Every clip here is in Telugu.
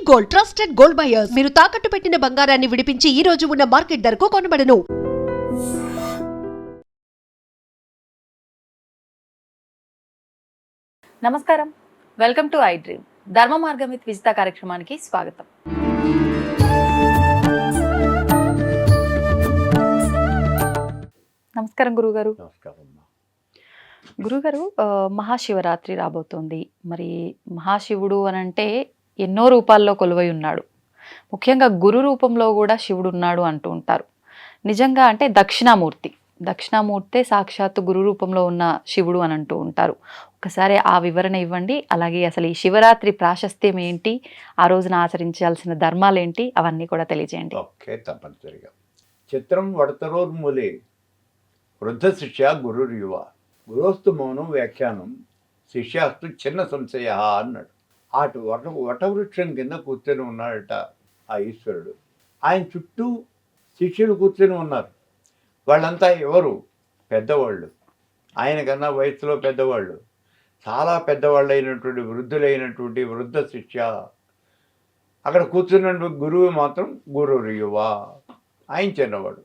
Gold, trusted gold buyers. మీరు తాకట్టు పెట్టిన బంగారాన్ని విడిపించి ఈ రోజు ఉన్న మార్కెట్ ధరకు కొనబడను. నమస్కారం, వెల్కమ్ టు ఐ డ్రీమ్. ధర్మ మార్గం విత్ విజిత కార్యక్రమానికి స్వాగతం. నమస్కారం గురుగారు. గురుగారు, మహాశివరాత్రి రాబోతోంది. మరి మహాశివుడు అని అంటే ఎన్నో రూపాల్లో కొలువై ఉన్నాడు. ముఖ్యంగా గురు రూపంలో కూడా శివుడు ఉన్నాడు అంటూ ఉంటారు. నిజంగా అంటే దక్షిణామూర్తే సాక్షాత్తు గురు రూపంలో ఉన్న శివుడు అని అంటూ ఉంటారు. ఒకసారి ఆ వివరణ ఇవ్వండి. అలాగే అసలు ఈ శివరాత్రి ప్రాశస్త్యం ఏంటి, ఆ రోజున ఆచరించాల్సిన ధర్మాలు ఏంటి, అవన్నీ కూడా తెలియజేయండి. ఓకే, తప్పనిసరిగా. చిత్రం వడతరోర్మూలే వృద్ధ శిష్య గురుర్యువ గురోస్తు మౌనం వ్యాఖ్యానం శిష్యాస్తు చిన్న సంశయ అన్నాడు. అటు వటవృక్షం కింద కూర్చొని ఉన్నాడట ఆ ఈశ్వరుడు. ఆయన చుట్టూ శిష్యులు కూర్చొని ఉన్నారు. వాళ్ళంతా ఎవరు? పెద్దవాళ్ళు, ఆయన కన్నా వయసులో పెద్దవాళ్ళు, చాలా పెద్దవాళ్ళు అయినటువంటి వృద్ధులైనటువంటి వృద్ధ శిష్య. అక్కడ కూర్చున్నటువంటి గురువు మాత్రం గురుర్యువ, ఆయన చిన్నవాడు.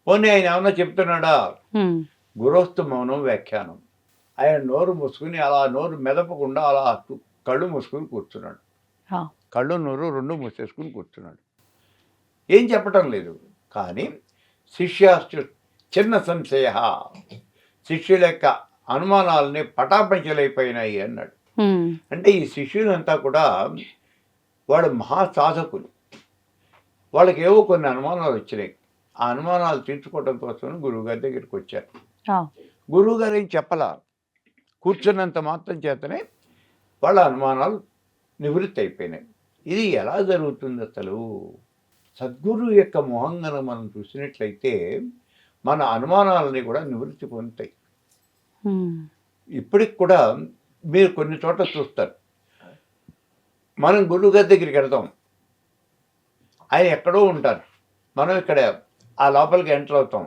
పోనీ ఆయన ఏమన్నా చెప్తున్నాడా? గురోస్తు మౌనం వ్యాఖ్యానం. ఆయన నోరు మూసుకుని అలా నోరు మెదపకుండా అలా కళ్ళు మూసుకుని కూర్చున్నాడు. కళ్ళు నోరు రెండు మూసేసుకుని కూర్చున్నాడు. ఏం చెప్పటం లేదు. కానీ శిష్యాస్తు చిన్న సంశయ, శిష్యుల యొక్క అనుమానాలని పటాపంచలైపోయినాయి అన్నాడు. అంటే ఈ శిష్యులంతా కూడా వాడు మహాసాధకులు. వాళ్ళకి ఏవో కొన్ని అనుమానాలు వచ్చినాయి. ఆ అనుమానాలు తీర్చుకోవడం కోసం గురువుగారి దగ్గరికి వచ్చారు. గురువుగారు ఏం చెప్పలా, కూర్చున్నంత మాత్రం చేతనే వాళ్ళ అనుమానాలు నివృత్తి అయిపోయినాయి. ఇది ఎలా జరుగుతుంది అసలు? సద్గురు యొక్క మొహంగా మనం చూసినట్లయితే మన అనుమానాలని కూడా నివృత్తి పొందుతాయి. ఇప్పటికి కూడా మీరు కొన్ని చోట్ల చూస్తారు. మనం గురువుగారి దగ్గరికి వెళ్తాం, ఆయన ఎక్కడో ఉంటారు, మనం ఇక్కడ ఆ లోపలికి ఎంటర్ అవుతాం.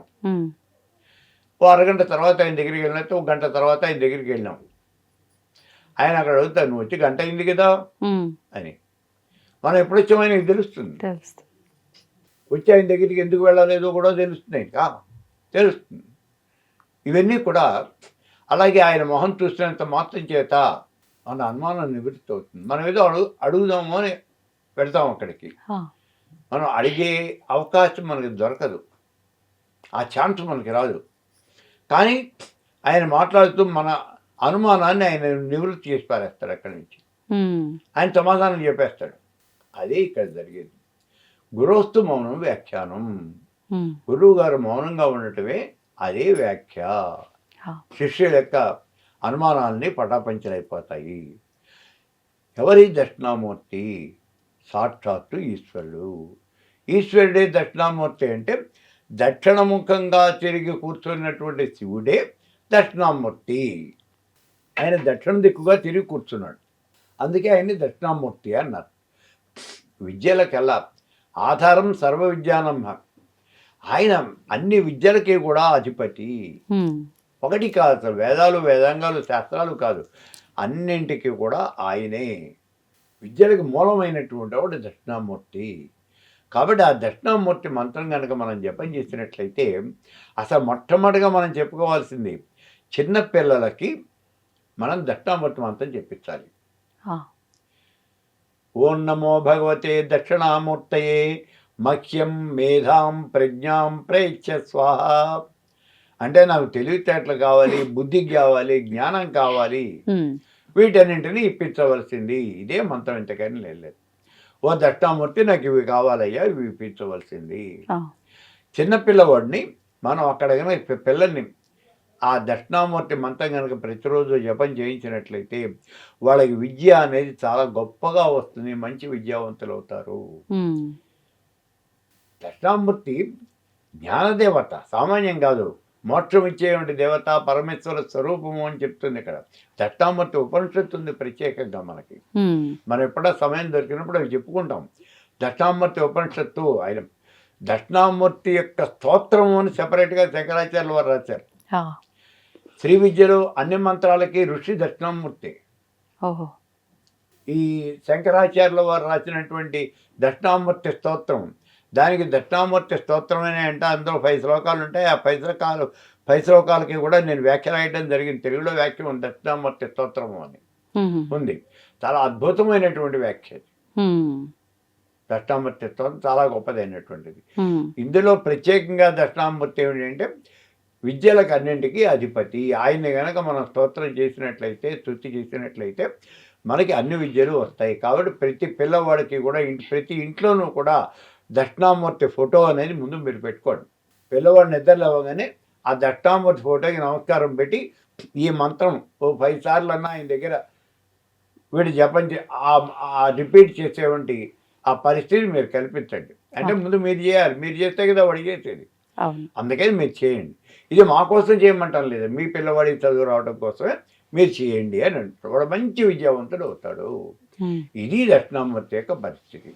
ఓ అరగంట తర్వాత ఆయన దగ్గరికి వెళ్ళినట్టు, ఒక గంట తర్వాత ఆయన దగ్గరికి వెళ్ళాం. ఆయన అక్కడ అడుగుతారు, నువ్వు వచ్చి గంట అయింది కదా అని. మనం ఎప్పుడు వచ్చామో ఆయనకి తెలుస్తుంది. వచ్చి ఆయన దగ్గరికి ఎందుకు వెళ్ళలేదో కూడా తెలుస్తుంది, ఇంకా తెలుస్తుంది. ఇవన్నీ కూడా అలాగే ఆయన మొహం చూసినంత మాత్రం చేత మన అనుమానం నివృత్తి అవుతుంది. మనం ఏదో అడుగుదాము అని పెడతాం అక్కడికి. మనం అడిగే అవకాశం మనకి దొరకదు, ఆ ఛాన్స్ మనకి రాదు. కానీ ఆయన మాట్లాడుతూ మన అనుమానాన్ని ఆయన నివృత్తి చేసి పారేస్తాడు. అక్కడి నుంచి ఆయన సమాధానం చెప్పేస్తాడు. అదే ఇక్కడ జరిగేది. గురోస్తు మౌనం వ్యాఖ్యానం. గురువు గారు మౌనంగా ఉండటమే అదే వ్యాఖ్య. శిష్యుల యొక్క అనుమానాలని పటాపంచలైపోతాయి. ఎవరి దక్షిణామూర్తి? సాక్షాత్తు ఈశ్వరుడు. ఈశ్వరుడే దక్షిణామూర్తి. అంటే దక్షిణముఖంగా తిరిగి కూర్చున్నటువంటి శివుడే దక్షిణామూర్తి. ఆయన దక్షిణ దిక్కుగా తిరిగి కూర్చున్నాడు, అందుకే ఆయన్ని దక్షిణామూర్తి అన్నారు. విద్యలకెల్లా ఆధారం సర్వ విద్యానం. ఆయన అన్ని విద్యలకి కూడా అధిపతి. ఒకటి కాదు అసలు, వేదాలు వేదాంగాలు శాస్త్రాలు కాదు, అన్నింటికి కూడా ఆయనే. విద్యలకు మూలమైనటువంటి వాడు దక్షిణామూర్తి. కాబట్టి ఆ దక్షిణామూర్తి మంత్రం కనుక మనం జపం చేసినట్లయితే అసలు మొట్టమొదటిగా మనం చెప్పుకోవాల్సింది చిన్నపిల్లలకి మనం దక్షిణామూర్తి మంత్రం చెప్పించాలి. ఓం నమో భగవతే దక్షిణామూర్తయే మహ్యం మేధాం ప్రజ్ఞాం ప్రయచ్చ స్వాహ. అంటే నాకు తెలివితేటలు కావాలి, బుద్ధి కావాలి, జ్ఞానం కావాలి, వీటన్నింటినీ ఇప్పించవలసింది. ఇదే మంత్రం, ఇంతకని లేదు. ఓ దక్షిణామూర్తి నాకు ఇవి కావాలయ్యా, ఇవి ఇప్పించవలసింది. చిన్నపిల్లవాడిని మనం అక్కడ కనుక పిల్లల్ని ఆ దక్షిణామూర్తి మంత్రం కనుక ప్రతిరోజు జపం చేయించినట్లయితే వాళ్ళకి విద్య అనేది చాలా గొప్పగా వస్తుంది, మంచి విద్యావంతులు అవుతారు. దక్షిణామూర్తి జ్ఞానదేవత, సామాన్యం కాదు. మోక్షం ఇచ్చేటువంటి దేవత, పరమేశ్వర స్వరూపము అని చెప్తుంది ఇక్కడ. దక్షిణామూర్తి ఉపనిషత్తు ఉంది ప్రత్యేకంగా మనకి. మనం ఎప్పుడో సమయం దొరికినప్పుడు అవి చెప్పుకుంటాం. దక్షిణామూర్తి ఉపనిషత్తు, ఆయన దక్షిణామూర్తి యొక్క స్తోత్రము అని సెపరేట్గా శంకరాచార్యుల వారు రాశారు. శ్రీ విద్యలో అన్ని మంత్రాలకి ఋషి దక్షిణామూర్తి. ఈ శంకరాచార్యుల వారు రాసినటువంటి దక్షిణామూర్తి స్తోత్రం, దానికి దక్షిణామూర్తి స్తోత్రం అని అంటే అందులో 5 శ్లోకాలు ఉంటాయి. ఆ 5 శ్లోకాలకి కూడా నేను వ్యాఖ్య రాయడం జరిగింది. తెలుగులో వ్యాఖ్య ఉంది, దక్షిణామూర్తి స్తోత్రము అని ఉంది. చాలా అద్భుతమైనటువంటి వ్యాఖ్య. దక్షిణామూర్తి స్తోత్రం చాలా గొప్పదైనటువంటిది. ఇందులో ప్రత్యేకంగా దక్షిణామూర్తి ఏమిటంటే విద్యలకు అన్నింటికీ అధిపతి. ఆయన్ని కనుక మనం స్తోత్రం చేసినట్లయితే, స్తుతి చేసినట్లయితే మనకి అన్ని విద్యలు వస్తాయి. కాబట్టి ప్రతి పిల్లవాడికి కూడా ప్రతి ఇంట్లోనూ కూడా దక్షిణామూర్తి ఫోటో అనేది ముందు మీరు పెట్టుకోండి. పిల్లవాడు నిద్రలు అవ్వగానే ఆ దక్షిణామూర్తి ఫోటోకి నమస్కారం పెట్టి ఈ మంత్రం ఓ 5 సార్లు అన్నా ఆయన దగ్గర వీడు జపం ఆ రిపీట్ చేసేవంటి ఆ పరిస్థితి మీరు కల్పించండి. అంటే ముందు మీరు చేయాలి, మీరు చేస్తే కదా వాడు చేసేది. అందుకని మీరు చేయండి. ఇది మా కోసం చేయమంటాం లేదు, మీ పిల్లవాడికి చదువు రావడం కోసమే మీరు చేయండి అని అంటారు. వాడు మంచి విద్యావంతుడు అవుతాడు. ఇది దక్షిణామూర్తి యొక్క పరిస్థితి.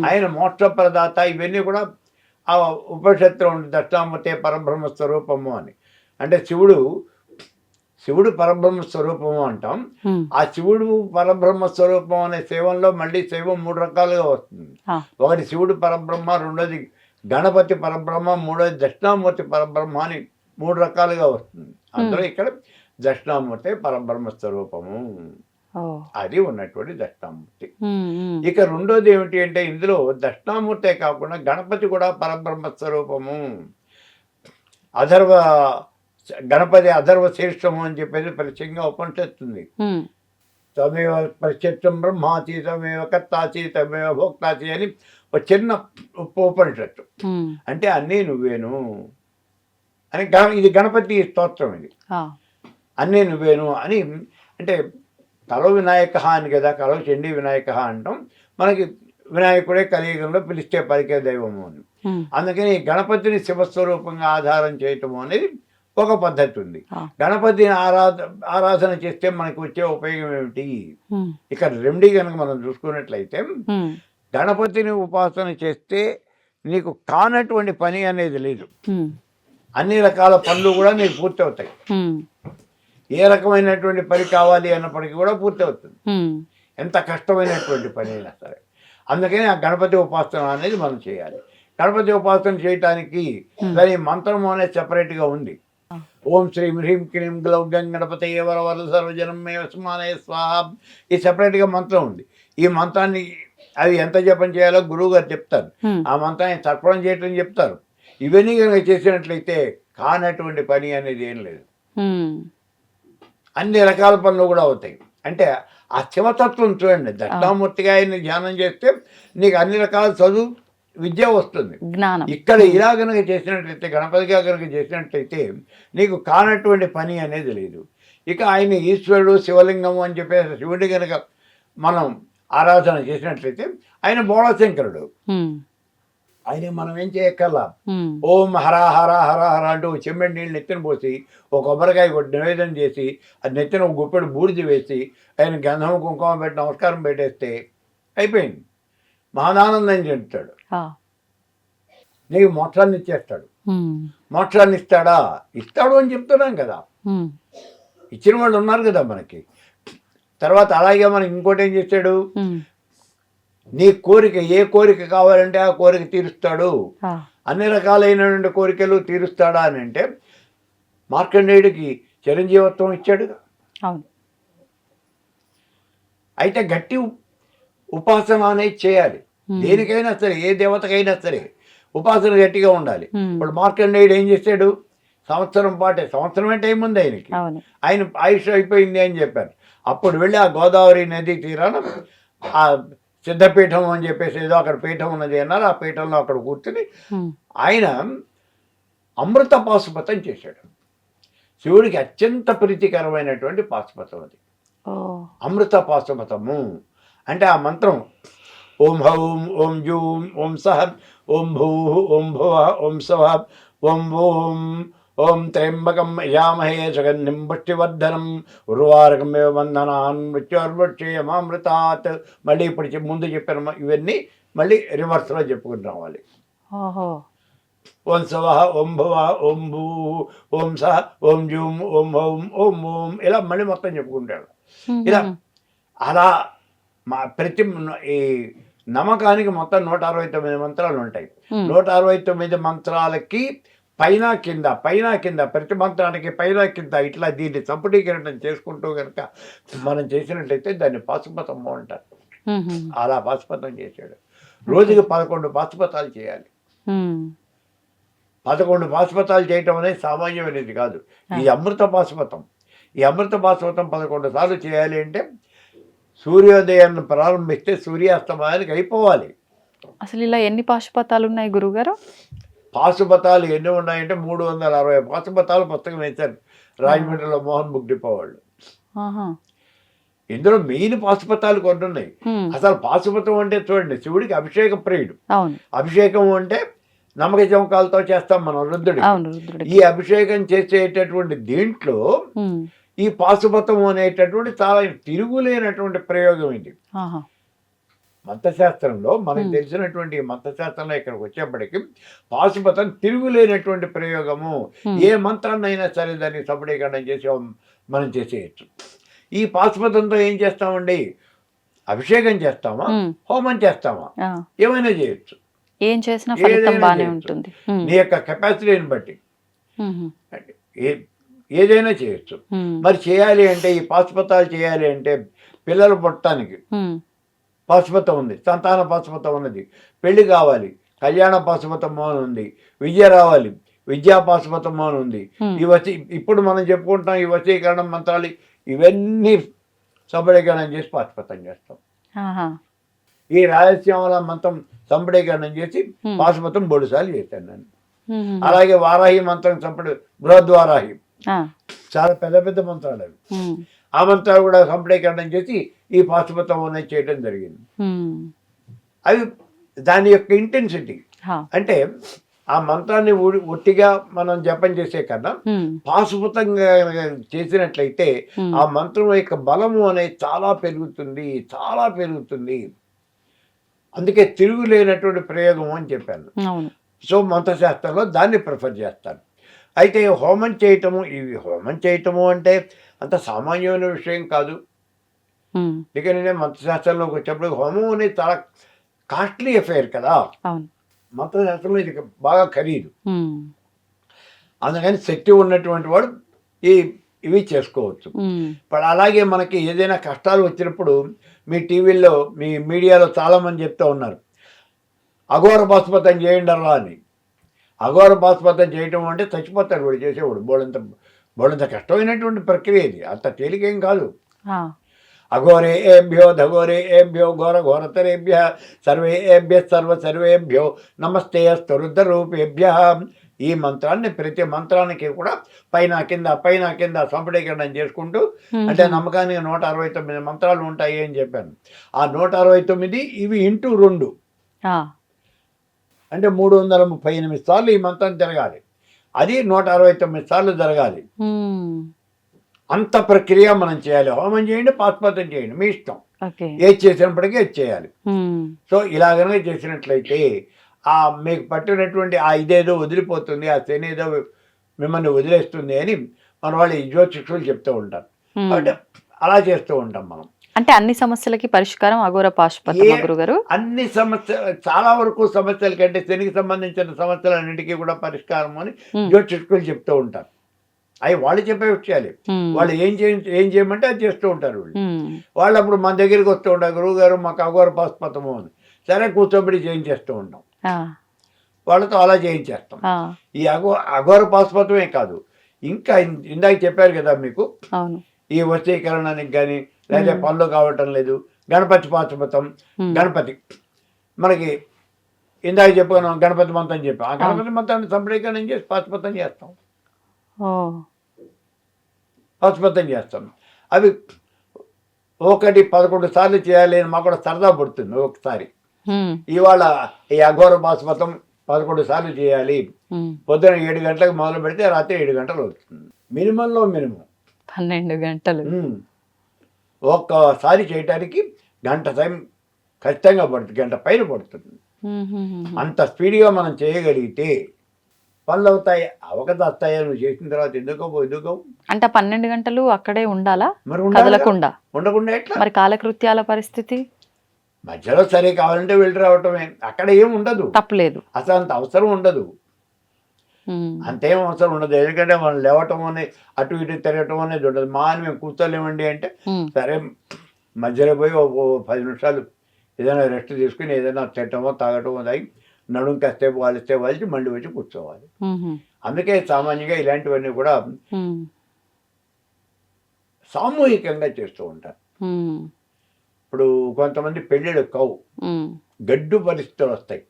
ఆయన మోక్షప్రదాత. ఇవన్నీ కూడా ఆ ఉపనిషత్తులో ఉంది, దక్షిణామూర్తి పరబ్రహ్మ స్వరూపము అని. అంటే శివుడు పరబ్రహ్మ స్వరూపము అంటాం. ఆ శివుడు పరబ్రహ్మ స్వరూపం అనే శైవంలో మళ్ళీ శైవం 3 రకాలుగా వస్తుంది. ఒకటి శివుడు పరబ్రహ్మ, రెండోది గణపతి పరబ్రహ్మ, మూడోది దక్షిణామూర్తి పరబ్రహ్మ అని 3 రకాలుగా వస్తుంది. అందులో ఇక్కడ దక్షిణామూర్తి పరబ్రహ్మ స్వరూపము అది ఉన్నటువంటి దక్షిణామూర్తి. ఇక రెండోది ఏమిటి అంటే ఇందులో దక్షిణామూర్తే కాకుండా గణపతి కూడా పరబ్రహ్మ స్వరూపము. గణపతి అధర్వ శీర్షము అని చెప్పేసి ప్రత్యేకంగా ఉపనిషత్తుంది. తమేవ ప్రత్యక్షం బ్రహ్మాచి, తమేవ కర్తాచి, తమేవ భోక్తాచి అని ఒక చిన్న ఉపనిషత్తు. అంటే అన్నీ నువ్వేను అని. ఇది గణపతి స్తోత్రం. ఇది అన్నీ నువ్వేను అని. అంటే కలవ వినాయక అని కదా, కలవ చండీ వినాయక అంటాం. మనకి వినాయకుడే కలియుగంలో పిలిస్తే పలికే దైవము అని. అందుకని గణపతిని శివస్వరూపంగా ఆధారం చేయటము అనేది ఒక పద్ధతి ఉంది. గణపతిని ఆరాధన చేస్తే మనకు వచ్చే ఉపయోగం ఏమిటి? ఇక్కడ రెమెడీ కనుక మనం చూసుకున్నట్లయితే గణపతిని ఉపాసన చేస్తే నీకు కానటువంటి పని అనేది లేదు. అన్ని రకాల పనులు కూడా నీకు పూర్తి అవుతాయి. ఏ రకమైనటువంటి పని కావాలి అన్నప్పటికీ కూడా పూర్తి అవుతుంది, ఎంత కష్టమైనటువంటి పని అయినా సరే. అందుకని ఆ గణపతి ఉపాసన అనేది మనం చేయాలి. గణపతి ఉపాసన చేయటానికి దాని మంత్రము అనేది సెపరేట్గా ఉంది. ఓం శ్రీం హ్రీం క్లీం గ్లౌ గణపతే వరవర సర్వజనం మే వస్మానే స్వాహ. ఈ సెపరేట్గా మంత్రం ఉంది. ఈ మంత్రాన్ని అది ఎంత జపం చేయాలో గురువు గారు చెప్తారు. ఆ మంత్రాన్ని తర్పణం చేయటం చెప్తారు. ఇవన్నీ కనుక చేసినట్లయితే కానటువంటి పని అనేది ఏం లేదు. అన్ని రకాల పనులు కూడా అవుతాయి. అంటే ఆ శివతత్వం చూడండి. దక్షిణామూర్తిగా ఆయన్ని ధ్యానం చేస్తే నీకు అన్ని రకాల చదువు విద్య వస్తుంది. ఇక్కడ ఇలా కనుక చేసినట్లయితే, గణపతిగా కనుక చేసినట్లయితే నీకు కానటువంటి పని అనేది లేదు. ఇక ఆయన ఈశ్వరుడు శివలింగము అని చెప్పేసి శివుడి కనుక మనం ఆరాధన చేసినట్లయితే ఆయన బోళశంకరుడు. ఆయన మనం ఏం చేయక్కర్లా. ఓం హర హర హర హర అంటూ చెమ్మెడి నీళ్ళు నెత్తిన పోసి ఒక కొబ్బరికాయ కొట్టి నివేదన చేసి అది నెత్తిన ఒక గుప్పెడు బూడిద వేసి ఆయన గంధం కుంకుమ పెట్టి నమస్కారం పెట్టేస్తే అయిపోయింది. మహానానందం చెందుతాడు. నీకు మోక్షాన్ని ఇచ్చేస్తాడు. మోక్షాన్ని ఇస్తాడా? ఇస్తాడు అని చెప్తున్నాం కదా. ఇచ్చిన వాళ్ళు ఉన్నారు కదా మనకి. తర్వాత అలాగే మనకి ఇంకోటి ఏం చేస్తాడు, నీ కోరిక ఏ కోరిక కావాలంటే ఆ కోరిక తీరుస్తాడు. అన్ని రకాలైనటువంటి కోరికలు తీరుస్తాడా అని అంటే మార్కండేయుడికి చిరంజీవత్వం ఇచ్చాడు. అయితే గట్టి ఉపాసన అనేది చేయాలి. దేనికైనా సరే, ఏ దేవతకైనా సరే ఉపాసన గట్టిగా ఉండాలి. ఇప్పుడు మార్కండేయుడు ఏం చేశాడు, సంవత్సరం టైం ఉంది ఆయనకి. ఆయన ఆయుష్ అయిపోయింది అని చెప్పారు. అప్పుడు వెళ్ళి ఆ గోదావరి నది తీరాన ఆ సిద్ధపీఠం అని చెప్పేసి ఏదో అక్కడ పీఠం ఉన్నది అన్నారు. ఆ పీఠంలో అక్కడ కూర్చుని ఆయన అమృత పాశుపతం చేశాడు. శివుడికి అత్యంత ప్రీతికరమైనటువంటి పాశుపతం అది, అమృత పాశుపతము. అంటే ఆ మంత్రం ఓం హౌం ఓం జూం ఓం సహ ఓం భూ ఓం భువ ఓం స్వ ఓం ఓం ఓం త్రయంబకం యజామహే సుగంధిం పుష్టివర్ధనం ఉర్వారకమేవ వందనాన్ మృత్యోర్వృక్షేయమామృతాత్. మళ్ళీ ఇప్పుడు ముందు చెప్పిన ఇవన్నీ మళ్ళీ రివర్స్లో చెప్పుకుని రావాలి. ఓం స్వ ఓం భువ ఓం భూ ఓం సహ ఓం జూం ఓం ఓం ఓం ఓం ఇలా మళ్ళీ మొత్తం చెప్పుకుంటాడు. ఇలా అలా ప్రతి ఈ నమ్మకానికి మొత్తం 169 మంత్రాలు ఉంటాయి. ఉమ్, 169 మంత్రాలకి పైన కింద ప్రతి మంత్రానికి పైన కింద ఇట్లా దీన్ని సంపుటీకరణం చేసుకుంటూ కనుక మనం చేసినట్లయితే దాన్ని పాశుపతము అంటారు. ఉమ్, ఉమ్, అలా పాశుపతం చేశాడు. రోజుకి 11 పాశుపతాలు చేయాలి. ఉమ్, 11 పాశుపతాలు చేయటం అనేది సామాన్యమైనది కాదు. ఇది అమృత పాశుపతం. ఈ అమృత పాశుపతం 11 సార్లు చేయాలి అంటే సూర్యోదయాన్ని ప్రారంభిస్తే సూర్యాస్తమయానికి అయిపోవాలి. అసలు ఇలా ఎన్ని పాశుపతాలు ఉన్నాయి గురుగారు? పాశుపతాలు ఎన్ని ఉన్నాయంటే 360 పాశుపతాలు పుస్తకం వేశారు రాజమండ్రిలో మోహన్ బుక్ డిపో వాళ్ళు. ఆహా, ఇందులో మెయిన్ పాశుపతాలు కొన్ని ఉన్నాయి. ఉమ్, అసలు పాశుపతం అంటే చూడండి, శివుడికి అభిషేక ప్రియుడు. అవును అభిషేకం అంటే నమ్మక జమకాలతో చేస్తాం మనం రుద్రుడికి. అవును రుద్రుడికి. ఈ అభిషేకం చేసేటటువంటి దీంట్లో ఉమ్, ఈ పాశుపతం అనేటటువంటి చాలా తిరుగులేనటువంటి ప్రయోగం ఇది. ఆహా, మంత్రశాస్త్రంలో మనకు తెలిసినటువంటి ఈ మంత్రశాస్త్రంలో ఇక్కడికి వచ్చేప్పటికి పాశుపతం తిరుగులేనటువంటి ప్రయోగము. ఏ మంత్రాన్నైనా సరే దాన్ని సబడీకరణం చేసి మనం చేసేయచ్చు. ఈ పాశుపతంతో ఏం చేస్తామండి? అభిషేకం చేస్తామా, ఉమ్, హోమం చేస్తామా, ఆ, ఏమైనా చేయొచ్చు. ఏం చేసినా ఫలితం ఏదైనా బానే చేయొచ్చు. ఉంటుంది. ఉమ్, నీ యొక్క కెపాసిటీని బట్టి ఉమ్, ఏదైనా చేయొచ్చు. ఉమ్, మరి చేయాలి అంటే ఈ పాశుపతాలు చేయాలి అంటే పిల్లలు పుట్టడానికి ఉమ్, పాశుపతం ఉంది, సంతాన పాశుపతం ఉన్నది, పెళ్లి కావాలి కళ్యాణ పాశుపతం అని ఉంది, విద్య రావాలి విద్యా పాశుపతం అని ఉంది. ఈ ఇప్పుడు మనం చెప్పుకుంటాం ఈ వశీకరణ మంత్రాలు ఇవన్నీ సంబడీకరణం చేసి పాశుపతం చేస్తాం. ఆహా, ఈ రాయలసీమల మంత్రం సంబడీకరణం చేసి పాశుపతం 3 సార్లు చేశాను నేను. ఉమ్, అలాగే వారాహి మంత్రం సంపడి బృహద్వారాహి ఆ, చాలా పెద్ద పెద్ద మంత్రాలు అవి. ఉమ్, ఆ మంత్రాలు కూడా సంపడీకరణం చేసి ఈ పాశుపతం అనేది చేయడం జరిగింది. ఉమ్, అవి దాని యొక్క ఇంటెన్సిటీ హా, అంటే ఆ మంత్రాన్ని ఒట్టిగా మనం జపం చేసే కన్నా ఉమ్, పాశుపతంగా చేసినట్లయితే ఆ మంత్రం యొక్క బలము అనేది చాలా పెరుగుతుంది. అందుకే తిరుగులేనటువంటి ప్రయోగం అని చెప్పాను. అవును, సో మంత్రశాస్త్రంలో దాన్ని ప్రిఫర్ చేస్తాను. అయితే హోమం చేయటము అంటే అంత సామాన్యమైన విషయం కాదు. ఉమ్, ఇక నేను మంత్రశాస్త్రంలోకి వచ్చేప్పుడు హోమం అనేది చాలా కాస్ట్లీ అఫైర్ కదా. అవును, మంత్రశాస్త్రంలో ఇది బాగా ఖరీదు. ఉమ్, అందుకని శక్తి ఉన్నటువంటి వాడు ఇవి చేసుకోవచ్చు. ఉమ్, ఇప్పుడు అలాగే మనకి ఏదైనా కష్టాలు వచ్చినప్పుడు మీ టీవీల్లో మీ మీడియాలో చాలామంది చెప్తూ ఉన్నారు అఘోర పాశుపతం చేయండి అలా అని. అఘోర పాశుపతం చేయటం అంటే చచ్చిపోతాడు వాడు చేసేవాడు. బోళంత కష్టమైనటువంటి ప్రక్రియ ఇది, అంత తేలికేం కాదు. ఆ, అఘోరేభ్యో ధఘోరేభ్యో ఘోరఘోరతరేభ్య సర్వేభ్య నమస్తే అస్తు రూపేభ్య. ఈ మంత్రాన్ని ప్రతి మంత్రానికి కూడా పైన కింద సంపడీకరణం చేసుకుంటూ, అంటే నమ్మకానికి 169 మంత్రాలు ఉంటాయి అని చెప్పాను. ఆ 169 ఇవి ఇంటూ 2 ఆ, అంటే 338 సార్లు ఈ మంత్రం జరగాలి. అది 169 సార్లు జరగాలి. ఉమ్, అంత ప్రక్రియ మనం చేయాలి. హోమం చేయండి, పాశుపతం చేయండి, మీ ఇష్టం. ఓకే, ఏది చేసినప్పటికీ అది చేయాలి. ఉమ్, సో ఇలాగనే చేసినట్లయితే మీకు పట్టినటువంటి ఇదేదో వదిలిపోతుంది, ఆ శని ఏదో మిమ్మల్ని వదిలేస్తుంది అని మన వాళ్ళు ఈ జ్యోతిష్కులు చెప్తూ ఉంటారు. అంటే అలా చేస్తూ ఉంటాం మనం. అంటే అన్ని సమస్యలకి పరిష్కారం అఘోర పాశుపతం గురుగారు? అన్ని చాలా వరకు సమస్యల కంటే శనికి సంబంధించిన సమస్యలన్నింటికీ కూడా పరిష్కారం అని జ్యోతిష్కులు చెప్తూ ఉంటారు. అవి వాళ్ళు చెప్పే విషయాలు. వాళ్ళు ఏం చేయమంటే అది చేస్తూ ఉంటారు. వాళ్ళు అప్పుడు మన దగ్గరికి వస్తూ ఉంటారు, గురువు గారు మాకు అఘోర పాశుపతము అని. సరే కూర్చోబెట్టి చేయించేస్తూ ఉంటాం, వాళ్ళతో అలా చేయించేస్తాం. ఈ అఘోర పాశుపతమే కాదు, ఇంకా ఇందాక చెప్పారు కదా మీకు, ఈ వశీకరణానికి కానీ లేదా పనులు కావటం లేదు, గణపతి పాశుపతం. గణపతి మనకి ఇందాక చెప్పుకున్నాం, గణపతి మంత్రం చెప్పాం. ఆ గణపతి మంత్రాన్ని సంప్రదీకరణం చేసి పాశుపతం చేస్తాం. అవి 11 సార్లు చేయాలి అని మాకు కూడా సరదా పడుతుంది. ఒకసారి ఇవాళ ఈ అఘోర పాశుపతం 11 సార్లు చేయాలి. పొద్దున 7 గంటలకు మొదలు పెడితే రాత్రి 7 గంటలు అవుతుంది. మినిమంలో మినిమం 12 గంటలు. ఒక్కసారి చేయటానికి గంట టైం ఖచ్చితంగా పడుతుంది, గంట పైన పడుతుంది. అంత స్పీడ్గా మనం చేయగలిగితే పనులు అవుతాయి. అవకదాస్తాయి నువ్వు చేసిన తర్వాత ఎందుకో అంటే 12 గంటలు అక్కడే ఉండాలా? మరి కదలకుండా ఉండకుండా ఎట్లా? మరి కాలకృత్యాల పరిస్థితి మధ్యలో సరే కావాలంటే వెళ్ళి రావటమే, అక్కడ ఏం ఉండదు, తప్పలేదు. అసలు అంత అవసరం ఉండదు, అంతేం అవసరం ఉండదు. ఎందుకంటే మనం లేవటం అనేది అటు ఇటు తిరగటం అనేది ఉండదు. మా అని మేము కూర్చోలేమండి అంటే సరే మధ్యలో పోయి ఓ 10 నిమిషాలు ఏదైనా రెస్ట్ తీసుకుని ఏదైనా తిట్టమో తాగటమో తాగి నడుం కాసేపు వాలిస్తే వాల్చి మళ్ళీ వచ్చి కూర్చోవాలి. అందుకే సామాన్యంగా ఇలాంటివన్నీ కూడా సామూహికంగా చేస్తూ ఉంటారు. ఇప్పుడు కొంతమంది పెళ్ళిళ్ళు కావు, గడ్డు పరిస్థితులు వస్తాయి,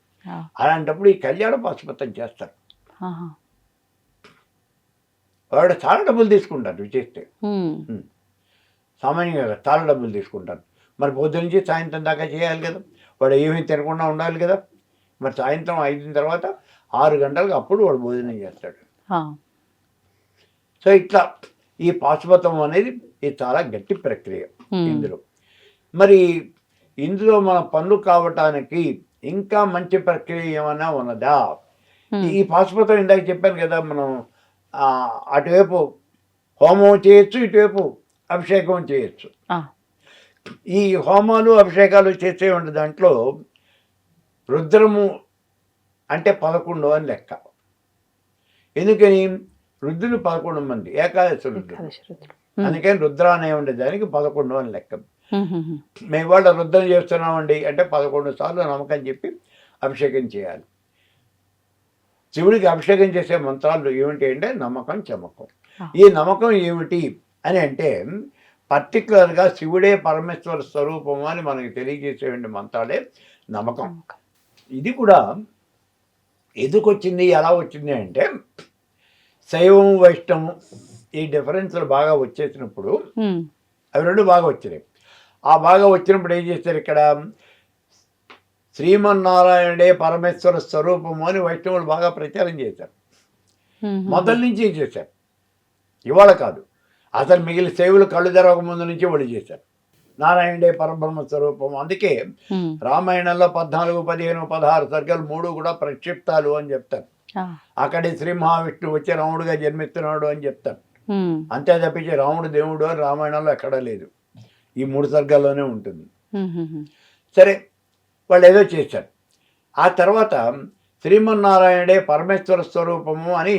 అలాంటప్పుడు ఈ కళ్యాణ పాశుపతం చేస్తారు. వాడు చాలా డబ్బులు తీసుకుంటారు ఇవి చేస్తే, సామాన్యంగా చాలా డబ్బులు తీసుకుంటారు. మరి పొద్దు నుంచి సాయంత్రం దాకా చేయాలి కదా, వాడు ఏమీ తినకుండా ఉండాలి కదా. మరి సాయంత్రం 5 తర్వాత 6 గంటలకు అప్పుడు వాడు భోజనం చేస్తాడు. సో ఇట్లా ఈ పాశుపతం అనేది ఇది చాలా గట్టి ప్రక్రియ ఇందులో. మరి ఇందులో మన పనులు కావటానికి ఇంకా మంచి ప్రక్రియ ఏమైనా ఉన్నదా? ఈ పాశుపతం ఇందాక చెప్పాను కదా, మనం అటువైపు హోమం చేయొచ్చు, ఇటువైపు అభిషేకం చేయొచ్చు. ఈ హోమాలు అభిషేకాలు చేసే ఉండే దాంట్లో రుద్రము అంటే 11 అని లెక్క. ఎందుకని? రుద్రులు 11 మంది, ఏకాదశి రుద్రులు, అందుకని రుద్ర అనే ఉండేదానికి 11 అని లెక్క. మేము వాళ్ళ రుద్రం చేస్తున్నామండి అంటే 11 సార్లు నమ్మకం చెప్పి అభిషేకం చేయాలి. శివుడికి అభిషేకం చేసే మంత్రాలు ఏమిటి అంటే నమ్మకం, చమకం. ఈ నమ్మకం ఏమిటి అని అంటే పర్టికులర్గా శివుడే పరమేశ్వర స్వరూపము అని మనకి తెలియజేసే మంత్రాలే నమ్మకం. ఇది కూడా ఎందుకు వచ్చింది, ఎలా వచ్చింది అంటే శైవం వైష్ణవం ఈ డిఫరెన్స్లు బాగా వచ్చేసినప్పుడు అవి రెండు బాగా వచ్చినాయి. ఆ బాగా వచ్చినప్పుడు ఏం చేస్తారు, ఇక్కడ శ్రీమన్నారాయణుడే పరమేశ్వర స్వరూపము అని వైష్ణవులు బాగా ప్రచారం చేశారు. మొదటి నుంచి చేశారు, ఇవాళ కాదు, అసలు మిగిలిన సేవలు కళ్ళు తెరవక ముందు నుంచి వాళ్ళు చేశారు. నారాయణుడే పరబ్రహ్మ స్వరూపం. అందుకే రామాయణంలో 14, 15, 16 సర్గలు 3 కూడా ప్రక్షిప్తాలు అని చెప్తారు. అక్కడే శ్రీ మహావిష్ణువు వచ్చి రాముడుగా జన్మిస్తున్నాడు అని చెప్తారు. అంతే తప్పించి రాముడు దేవుడు అని రామాయణంలో ఎక్కడా లేదు, ఈ 3 సర్గాల్లోనే ఉంటుంది. సరే, వాళ్ళు ఏదో చేశారు. ఆ తర్వాత శ్రీమన్నారాయణుడే పరమేశ్వర స్వరూపము అని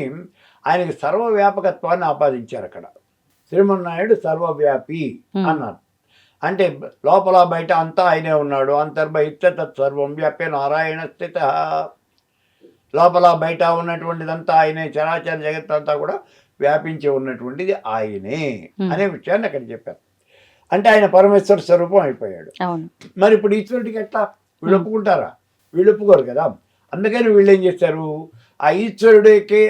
ఆయనకి సర్వవ్యాపకత్వాన్ని ఆపాదించారు. అక్కడ శ్రీమన్నారాయణుడు సర్వవ్యాపి అన్నారు. అంటే లోపల బయట అంతా ఆయనే ఉన్నాడు. అంతర్బహిష్ట తత్సర్వం వ్యాప్య నారాయణ స్థిత. లోపల బయట ఉన్నటువంటిదంతా ఆయనే, చరాచర జగత్ అంతా కూడా వ్యాపించి ఉన్నటువంటిది ఆయనే అనే విషయాన్ని అక్కడ చెప్పారు. అంటే ఆయన పరమేశ్వర స్వరూపం అయిపోయాడు. మరి ఇప్పుడు ఈశ్వరుడికి ఎట్లా? వీళ్ళు ఒప్పుకుంటారా? వీళ్ళు ఒప్పుకోరు కదా. అందుకని వీళ్ళు ఏం చేస్తారు, ఆ ఈశ్వరుడికి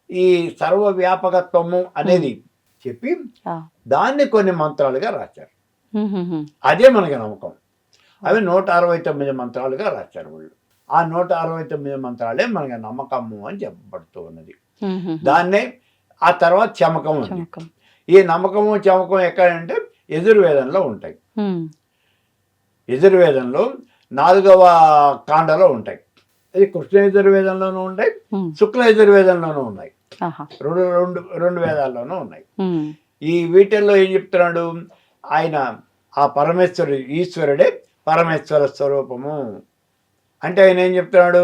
ఈ సర్వవ్యాపకత్వము అనేది చెప్పి దాన్ని కొన్ని మంత్రాలుగా రాశారు. అదే మనకి నమ్మకం. అవి 169 మంత్రాలుగా రాశారు వాళ్ళు. ఆ 169 మంత్రాలే మనకి నమ్మకము అని చెప్పబడుతూ ఉన్నది. దాన్నే ఆ తర్వాత చమకం ఉంది. ఈ నమ్మకము చమకం ఎక్కడంటే యజుర్వేదంలో ఉంటాయి. యజుర్వేదంలో 4వ కాండలో ఉంటాయి. అది కృష్ణ యజుర్వేదంలోనూ ఉంటాయి, శుక్ల యజుర్వేదంలోనూ ఉన్నాయి, రెండు వేదాల్లోనూ ఉన్నాయి. ఈ వీటిల్లో ఏం చెప్తున్నాడు ఆయన, ఆ పరమేశ్వరుడు ఈశ్వరుడే పరమేశ్వర స్వరూపము అంటే ఆయన ఏం చెప్తున్నాడు,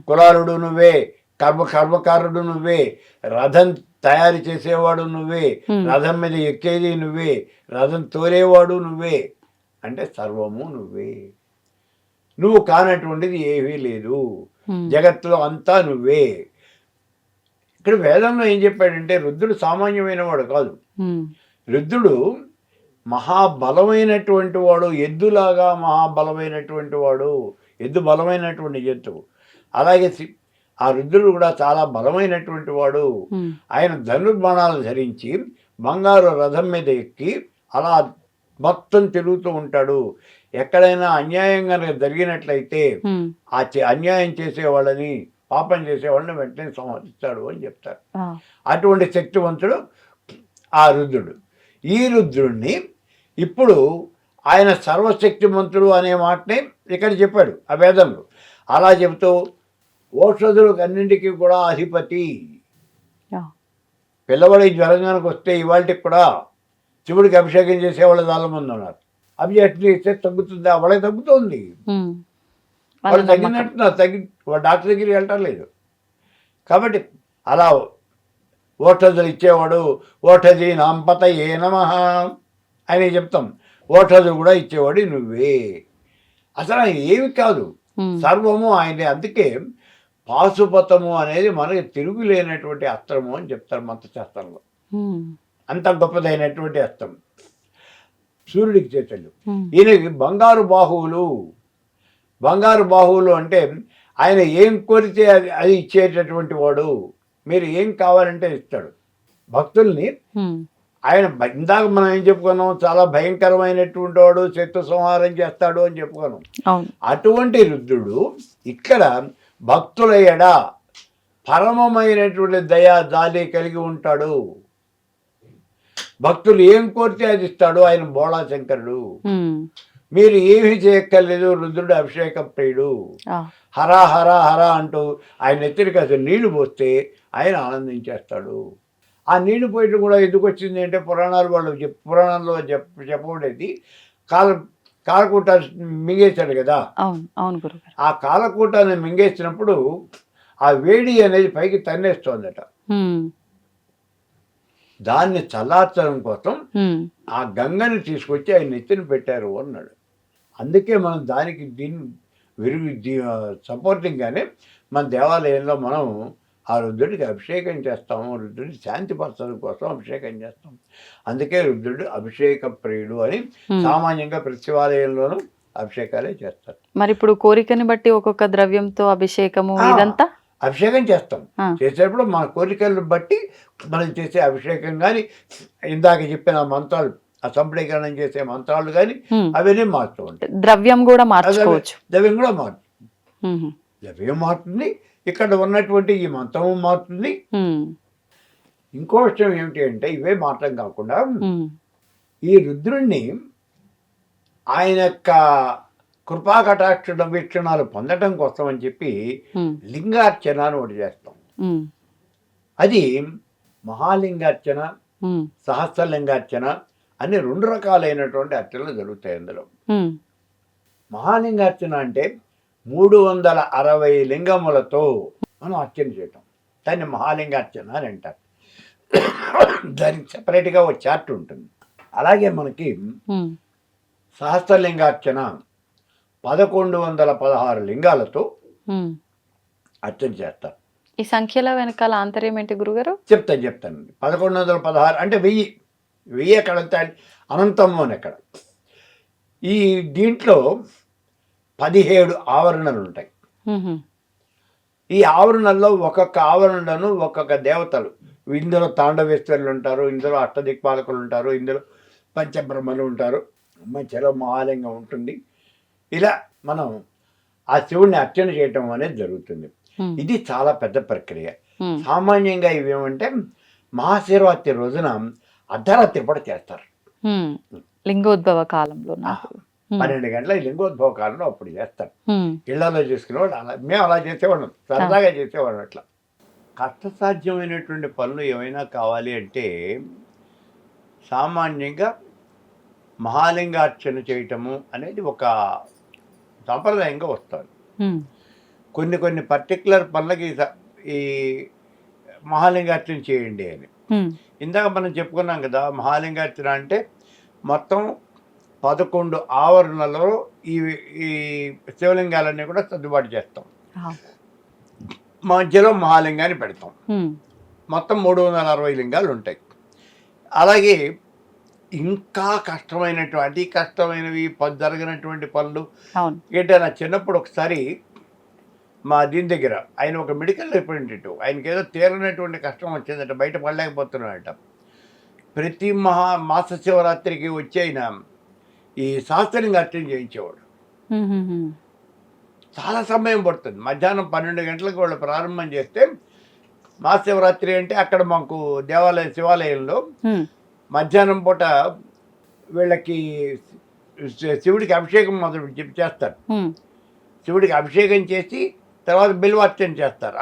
కులాలుడు నువ్వే, కర్మకారుడు నువ్వే, రథం తయారు చేసేవాడు నువ్వే, రథం మీద ఎక్కేది నువ్వే, రథం తోలేవాడు నువ్వే, అంటే సర్వము నువ్వే, నువ్వు కానటువంటిది ఏమీ లేదు, జగత్తులో అంతా నువ్వే. ఇక్కడ వేదంలో ఏం చెప్పాడంటే రుద్రుడు సామాన్యమైన వాడు కాదు. రుద్రుడు మహాబలమైనటువంటి వాడు, ఎద్దులాగా మహాబలమైనటువంటి వాడు, ఎద్దు బలమైనటువంటి జంతువు. అలాగే ఆ రుద్రుడు కూడా చాలా బలమైనటువంటి వాడు. ఆయన ధనుర్బాణాలు ధరించి బంగారు రథం మీద ఎక్కి అలా మొత్తం తిరుగుతూ ఉంటాడు. ఎక్కడైనా అన్యాయం కనుక జరిగినట్లయితే ఆ అన్యాయం చేసేవాళ్ళని, పాపం చేసేవాళ్ళని వెంటనే సంహరిస్తాడు అని చెప్తారు. అటువంటి శక్తివంతుడు ఆ రుద్రుడు. ఈ రుద్రుడిని ఇప్పుడు ఆయన సర్వశక్తిమంతుడు అనే మాటని ఇక్కడ చెప్పాడు ఆ వేదంలో. అలా చెబుతూ ఓషధులకు అన్నింటికీ కూడా అధిపతి. పిల్లవాడి జ్వరం కనుక వస్తే ఇవాళకి కూడా శివుడికి అభిషేకం చేసేవాళ్ళు చాలా మంది ఉన్నారు. అబ్జెక్షన్ చేస్తే తగ్గుతుందా? వాళ్ళకి తగ్గుతుంది. వాళ్ళు తగ్గినట్టు వాడు డాక్టర్ దగ్గరికి వెళ్ళటం లేదు. కాబట్టి అలా ఓటజులు ఇచ్చేవాడు, ఓటజీ నాంపత ఏ నమః అని చెప్తాం. ఓటజు కూడా ఇచ్చేవాడు నువ్వే. అసలు ఆయన ఏమి కాదు, సర్వము ఆయనే. అందుకే పాశుపతము అనేది మనకి తిరుగులేనటువంటి అస్త్రము అని చెప్తారు మంత్రశాస్త్రంలో. అంత గొప్పదైనటువంటి అస్త్రం సూర్యుడికి చేతలు. ఈయనకి బంగారు బాహువులు. బంగారు బాహువులు అంటే ఆయన ఏం కోరితే అది ఇచ్చేటటువంటి వాడు. మీరు ఏం కావాలంటే ఇస్తాడు. భక్తుల్ని ఆయన ఇందాక మనం ఏం చెప్పుకున్నాం, చాలా భయంకరమైనటువంటి వాడు, శత్రు సంహారం చేస్తాడు అని చెప్పుకున్నాం. అటువంటి రుద్రుడు ఇక్కడ భక్తుల ఎడ పరమమైనటువంటి దయా జాలి కలిగి ఉంటాడు. భక్తులు ఏం కోరితే అది ఇస్తాడు. ఆయన బోళా శంకరుడు. మీరు ఏమీ చేయక్కర్లేదు. రుద్రుడు అభిషేక ప్రియుడు. హరా హరా హరా అంటూ ఆయన ఎత్తిరికి అసలు నీళ్లు పోస్తే ఆయన ఆనందించేస్తాడు. ఆ నీళ్లు పోయటం కూడా ఎందుకు వచ్చింది అంటే పురాణాల్లో చెప్పబడేది కాలకూట మింగేశాడు కదా. ఆ కాలకూటాన్ని మింగేసినప్పుడు ఆ వేడి అనేది పైకి తన్నేస్తోందట. దాన్ని చల్లార్చడం కోసం ఆ గంగని తీసుకొచ్చి ఆయన నెత్తిన పెట్టారు అన్నాడు. అందుకే మనం దానికి సపోర్టింగ్గానే మన దేవాలయంలో మనం ఆ రుద్రుడికి అభిషేకం చేస్తాము. రుద్రుడికి శాంతిపరచడం కోసం అభిషేకం చేస్తాం. అందుకే రుద్రుడు అభిషేక ప్రియుడు అని సామాన్యంగా ప్రతి శివాలయంలోనూ అభిషేకాలే చేస్తారు. మరి ఇప్పుడు కోరికని బట్టి ఒక్కొక్క ద్రవ్యంతో అభిషేకము ఇదంతా అభిషేకం చేస్తాం. చేసేటప్పుడు మన కోరికలను బట్టి మనం చేసే అభిషేకం కానీ, ఇందాక చెప్పిన మంత్రాలు, ఆ సంప్రీకరణం చేసే మంత్రాలు కానీ అవన్నీ మారుతూ ఉంటాయి. ద్రవ్యం కూడా మార్చుకోవచ్చు. ద్రవ్యం కూడా ద్రవ్యం మారుతుంది. ఇక్కడ ఉన్నటువంటి ఈ మంత్రము మారుతుంది. ఇంకో విషయం ఏమిటి అంటే, ఇవే మాత్రం కాకుండా ఈ రుద్రుణ్ణి ఆయన యొక్క కృపా కటాక్ష వీక్షణాలు పొందటం కోసం అని చెప్పి లింగార్చన అని ఒకటి చేస్తాం. అది మహాలింగార్చన, సహస్రలింగార్చన అని 2 రకాలైనటువంటి అర్చనలు జరుగుతాయి. అందులో మహాలింగార్చన అంటే 360 లింగములతో మనం అర్చన చేయటం. దాన్ని మహాలింగార్చన అని అంటారు. దానికి సెపరేట్గా ఒక చార్ట్ ఉంటుంది. అలాగే మనకి సహస్రలింగార్చన 1116 లింగాలతో అర్చన చేస్తారు. ఈ సంఖ్యల వెనకాల ఆంతర్యం ఏంటి గురుగారు? చెప్తాను. 1116 అంటే 1000 ఎక్కడ అనంతము అని ఎక్కడ. ఈ దీంట్లో 17 ఆవరణలు ఉంటాయి. ఈ ఆవరణల్లో ఒక్కొక్క ఆవరణను ఒక్కొక్క దేవతలు, ఇందులో తాండవేశ్వరులు ఉంటారు, ఇందులో అష్టదిక్పాలకులు ఉంటారు, ఇందులో పంచబ్రహ్మలు ఉంటారు, మధ్యలో మహాలింగం ఉంటుంది. ఇలా మనం ఆ శివుణ్ణి అర్చన చేయటం అనేది జరుగుతుంది. ఇది చాలా పెద్ద ప్రక్రియ. సామాన్యంగా ఇవేమంటే మహాశివరాత్రి రోజున అర్ధరాత్రి పూట చేస్తారు. లింగోద్భవ కాలంలో 12 గంటల లింగోద్భవ కాలంలో అప్పుడు చేస్తారు. ఇళ్లలో చేసుకునేవాడు. అలా మేము అలా చేసేవాళ్ళం, సరదాగా చేసేవాళ్ళం. అట్లా కష్టసాధ్యమైనటువంటి పనులు ఏమైనా కావాలి అంటే సామాన్యంగా మహాలింగార్చన చేయటము అనేది ఒక సాంప్రదాయంగా వస్తుంది. కొన్ని పర్టికులర్ పనులకి ఈ మహాలింగార్చన చేయండి అని. ఇందాక మనం చెప్పుకున్నాం కదా, మహాలింగార్చన అంటే మొత్తం 11 ఆవరణలో ఈ శివలింగాలన్నీ కూడా సర్దుబాటు చేస్తాం. మధ్యలో మహాలింగాన్ని పెడతాం. మొత్తం 360 లింగాలు ఉంటాయి. అలాగే ఇంకా కష్టమైనవి జరగనటువంటి పనులు ఏంటంటే, నా చిన్నప్పుడు ఒకసారి మా దీని దగ్గర ఆయన ఒక మెడికల్ రిప్రజెంటేటివ్, ఆయనకి ఏదో తీరనటువంటి కష్టం వచ్చిందట, బయట పడలేకపోతున్నాడట. ప్రతి మాస శివరాత్రికి వచ్చి ఆయన ఈ సహస్రలింగ అర్చన చేయించేవాడు. చాలా సమయం పడుతుంది. మధ్యాహ్నం 12 గంటలకు వాళ్ళు ప్రారంభం చేస్తే, మహాశివరాత్రి అంటే అక్కడ మాకు శివాలయంలో మధ్యాహ్నం పూట వీళ్ళకి శివుడికి అభిషేకం మొదలు చేస్తారు. శివుడికి అభిషేకం చేసి తర్వాత బిల్వార్చన చేస్తారు.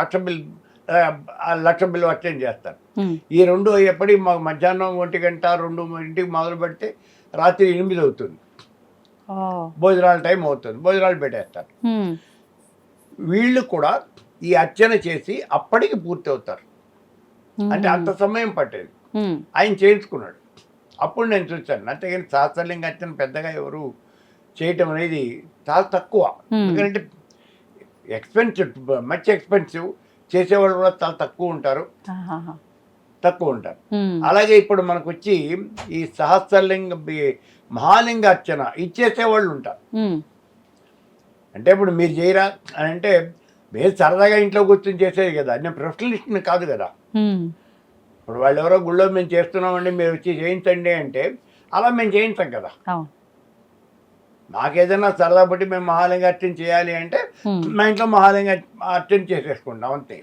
లక్ష బిల్వార్చన చేస్తారు. ఈ 2 ఎప్పటికి మాకు మధ్యాహ్నం 1 గంట 2 మొదలు పెడితే రాత్రి 8 అవుతుంది. ఓ. భోజనాల టైం అవుతుంది, భోజనాలు పెట్టేస్తారు. హ్మ్. వీళ్ళు కూడా ఈ అర్చన చేసి అప్పటికి పూర్తి అవుతారు. అంటే మ్మ్. అంత సమయం పట్టేది. హ్మ్. ఆయన చేయించుకున్నాడు. అప్పుడు నేను చూశాను. అంతేగాని సహస్రలింగ అర్చన పెద్దగా ఎవరు చేయటం అనేది చాలా తక్కువ. ఎందుకంటే ఎక్స్పెన్సివ్, మచ్ ఎక్స్పెన్సివ్. చేసేవాళ్ళు కూడా చాలా తక్కువ ఉంటారు. ఆహాహా. హ్మ్. అలాగే ఇప్పుడు మనకు వచ్చి ఈ సహస్రలింగ మహాలింగ అర్చన ఇచ్చేసేవాళ్ళు ఉంటారు. హ్మ్. అంటే ఇప్పుడు మీరు చేయరా అని అంటే మీరు సరదాగా ఇంట్లో కూర్చొని చేసేది కదా, నేను ప్రొఫెషనలిస్ట్ని కాదు కదా. హ్మ్. ఇప్పుడు వాళ్ళు ఎవరో గుళ్ళో మేము చేస్తున్నామండి మీరు వచ్చి చేయించండి అంటే అలా మేము చేయించాం కదా. అవును. మాకేదైనా సరదా బట్టి మేము మహాలింగ అర్చన చేయాలి అంటే హ్మ్. మా ఇంట్లో మహాలింగ అర్చన చేసేసుకుంటాం అంతే.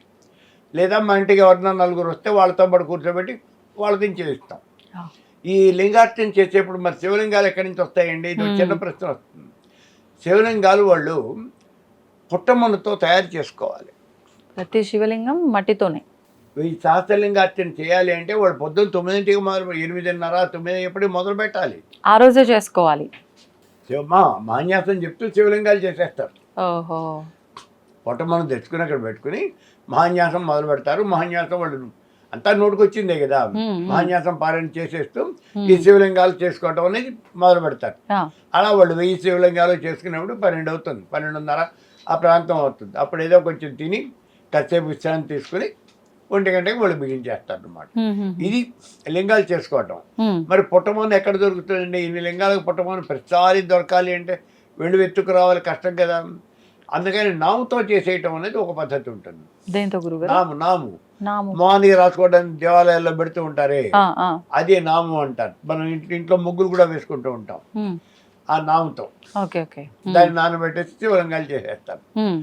లేదా మా ఇంటికి ఎవరన్నా నలుగురు వస్తే వాళ్ళతో పాటు కూర్చోబెట్టి వాళ్ళతో చేయిస్తాం. ఆ. ఈ లింగార్చన చేసేప్పుడు మరి శివలింగాలు ఎక్కడి నుంచి వస్తాయండి? ఇది ఒక చిన్న ప్రశ్న వస్తుంది. శివలింగాలు వాళ్ళు పుట్టమన్నుతో తయారు చేసుకోవాలి. ప్రతి శివలింగం మట్టితోనే. ఈ సహస్రలింగార్చన చేయాలి అంటే వాడు పొద్దున్న 9ంటికి మొదలు 8:30, 9 ఎప్పటికి మొదలు పెట్టాలి. ఆ రోజే చేసుకోవాలి. మహాన్యాసం చెప్తూ శివలింగాలు చేసేస్తారు. ఓహో. పుట్టమన్ను తెచ్చుకుని అక్కడ పెట్టుకుని మహాన్యాసం మొదలు పెడతారు. మహాన్యాసం వాళ్ళు అంతా నోటికొచ్చిందే కదా. మహాన్యాసం పారాయణ చేసేస్తూ ఈ శివలింగాలు చేసుకోవటం అనేది మొదలు పెడతారు. ఆ. అలా వాళ్ళు 1000 శివలింగాలు చేసుకునేప్పుడు 12 అవుతుంది, 12:30 ఆ ప్రాంతం అవుతుంది. అప్పుడు ఏదో కొంచెం తిని కాసేపు విశ్రాంతి తీసుకుని 1 గంటకి వాళ్ళు బిగించేస్తారు అన్నమాట. ఇది లింగాలు చేసుకోవటం. మరి పుట్టమన్ను ఎక్కడ దొరుకుతుందండి? ఇన్ని లింగాలకు పుట్టమన్ను ప్రతిసారి దొరకాలి అంటే వెళ్ళి వెతుకు రావాలి, కష్టం కదా. అందుకని నాముతో చేసేయటం అనేది ఒక పద్ధతి ఉంటుంది. దేంతో గురుగారు? నాము నాము. మోహానికి రాసుకోవడానికి దేవాలయాల్లో పెడుతూ ఉంటారే, ఆ, ఆ. అదే నాము అంటారు. మనం ఇంట్లో ముగ్గులు కూడా వేసుకుంటూ ఉంటాం హ్మ్. ఆ నాముతో. Okay, okay. దాన్ని నానబెట్టేసి శివలింగాలు చేసేస్తారు. హ్మ్.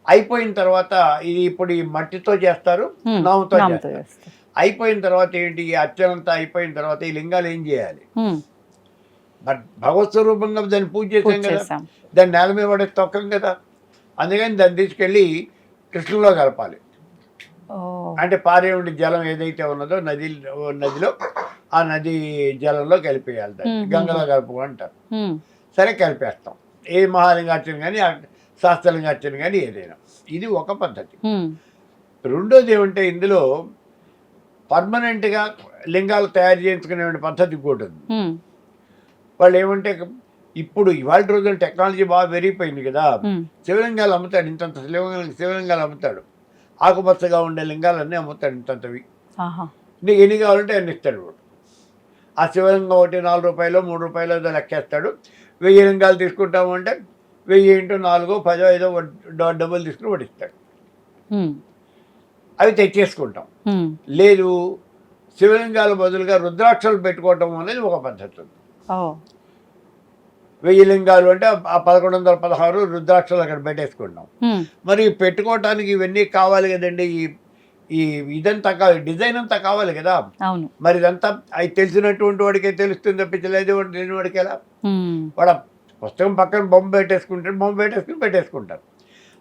అయిపోయిన తర్వాత ఇది ఇప్పుడు ఈ మట్టితో చేస్తారు, హ్మ్. నాముతో నాముతో చేస్తారు. చేస్తారు. అయిపోయిన తర్వాత ఏంటి, ఈ అర్చనంతా అయిపోయిన తర్వాత ఈ లింగాలు ఏం చేయాలి? హ్మ్. మరి భగవత్ స్వరూపంగా దాన్ని పూజ పూజ చేసాం కదా, చేసాం. దాన్ని నేల మీద పడే తొక్కం కదా. అందుకని దాన్ని తీసుకెళ్ళి కృష్ణలో కలపాలి. ఓ. అంటే పారే ఉండే జలం ఏదైతే ఉన్నదో నదిలో ఆ నది జలంలో కలిపేయాలి. దాన్ని గంగలో కలుపు అంటారు. హ్మ్. సరే, సరే కలిపేస్తాం. ఏ మహాలింగార్చన కానీ శాస్త్రలింగార్చన కానీ ఏదైనా ఇది ఒక పద్ధతి. హ్మ్. రెండోది ఏమంటే ఇందులో పర్మనెంట్గా లింగాలు తయారు చేయించుకునే పద్ధతి కూడా ఉంది. హ్మ్. వాళ్ళు ఏమంటే ఇప్పుడు ఇవాళ రోజున టెక్నాలజీ బాగా పెరిగిపోయింది కదా. హ్మ్. శివలింగాలు అమ్ముతాడు, ఇంతంత శివలింగాలు అమ్ముతాడు. ఆకుపచ్చగా ఉండే లింగాలన్నీ అమ్ముతాడు ఇంతంతవి. ఆహా. నీకు ఎన్ని కావాలంటే అన్ని ఇస్తాడు వాడు. ఆ శివలింగం ఒకటి 4 రూపాయలు 3 రూపాయలు ఏదో లెక్కేస్తాడు. 1000 లింగాలు తీసుకుంటాము అంటే 1000 × 4 10 ఏదో డబ్బులు తీసుకుని వాడు ఇస్తాడు. హ్మ్. అవి తెచ్చేసుకుంటాం. హ్మ్. లేదు శివలింగాల బదులుగా రుద్రాక్షలు పెట్టుకోవటం అనేది ఒక పద్ధతి ఉంది. ఓ. 1000 లింగాలు అంటే ఆ 1116 రుద్రాక్షలు అక్కడ పెట్టేసుకుంటాం. హ్మ్. మరి పెట్టుకోవటానికి ఇవన్నీ కావాలి కదండి. ఈ ఇదంతా కావాలి, డిజైన్ అంతా కావాలి కదా. అవును. మరి ఇదంతా అవి తెలిసినటువంటి వాడికే తెలుస్తుంది తప్పించలేదు తెలియని వాడికి ఎలా. హ్మ్. వాడు పుస్తకం పక్కన బొమ్మ పెట్టేసుకుని పెట్టేసుకుంటారు.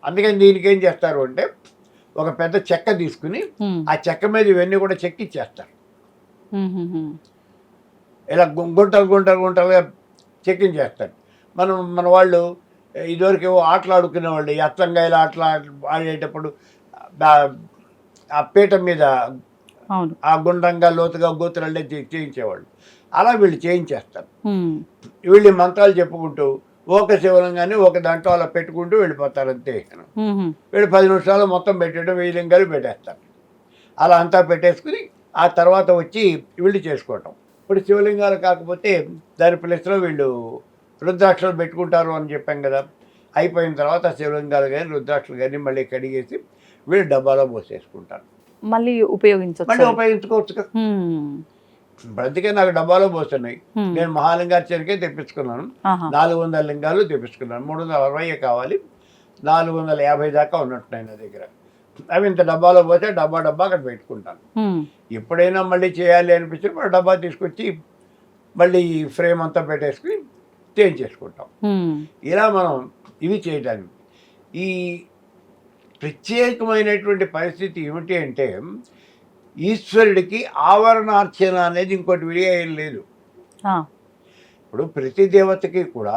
అందుకని దీనికి ఏం చేస్తారు అంటే ఒక పెద్ద చెక్క తీసుకుని హ్మ్. ఆ చెక్క మీద ఇవన్నీ కూడా చెక్కిచ్చేస్తారు. హ్మ్. ఇలా గుంటలుగా చెక్కించేస్తారు. మన వాళ్ళు ఇదివరకు ఏవో ఆటలు ఆడుకునేవాళ్ళు, ఈ అత్తంగాయలు ఆటలు ఆడేటప్పుడు ఆ పీట మీద అవును. ఆ గుండ్రంగా లోతుగా గోతులల్లే చేయించేవాళ్ళు. అలా వీళ్ళు చేయించేస్తారు. హ్మ్. వీళ్ళు మంత్రాలు చెప్పుకుంటూ ఒక శివలింగాన్ని ఒక దాంట్లో అలా పెట్టుకుంటూ వెళ్ళిపోతారు అంతే. హ్మ్. వీళ్ళు 10 నిమిషాలు మొత్తం పెట్టేయడం, 1000 లింగాలు పెట్టేస్తారు. అలా అంతా పెట్టేసుకుని ఆ తర్వాత వచ్చి వీళ్ళు చేసుకోవటం. ఇప్పుడు శివలింగాలు కాకపోతే దాని ప్లేస్లో వీళ్ళు రుద్రాక్షలు పెట్టుకుంటారు అని చెప్పాం కదా. అయిపోయిన తర్వాత శివలింగాలు కానీ రుద్రాక్షలు కానీ మళ్ళీ కడిగేసి వీళ్ళు డబ్బాలో పోసేసుకుంటారు. మళ్ళీ ఉపయోగించవచ్చు. మళ్ళీ ఉపయోగించుకోవచ్చు కదా. హ్మ్. ఇప్పుడు అందుకే నాకు డబ్బాలో పోస్తున్నాయి. హ్మ్. నేను మహాలింగార్చనకే తెప్పించుకున్నాను. ఆహా. 400 లింగాలు తెప్పించుకున్నాను. 360 కావాలి, 450 దాకా ఉన్నట్టున్నాయి నా దగ్గర. అవి ఇంత డబ్బాలో పోతే డబ్బా అక్కడ పెట్టుకుంటాను. హ్మ్. ఎప్పుడైనా మళ్ళీ చేయాలి అనిపించి మన డబ్బా తీసుకొచ్చి మళ్ళీ ఈ ఫ్రేమ్ అంతా పెట్టేసుకుని చేయించేసుకుంటాం. హ్మ్. ఇలా మనం ఇవి చేయడానికి ఈ ప్రత్యేకమైనటువంటి పరిస్థితి ఏమిటి అంటే ఈశ్వరుడికి ఆవరణార్చన అనేది ఇంకోటి విడిగా ఏం లేదు. ఆ. ఇప్పుడు ప్రతి దేవతకి కూడా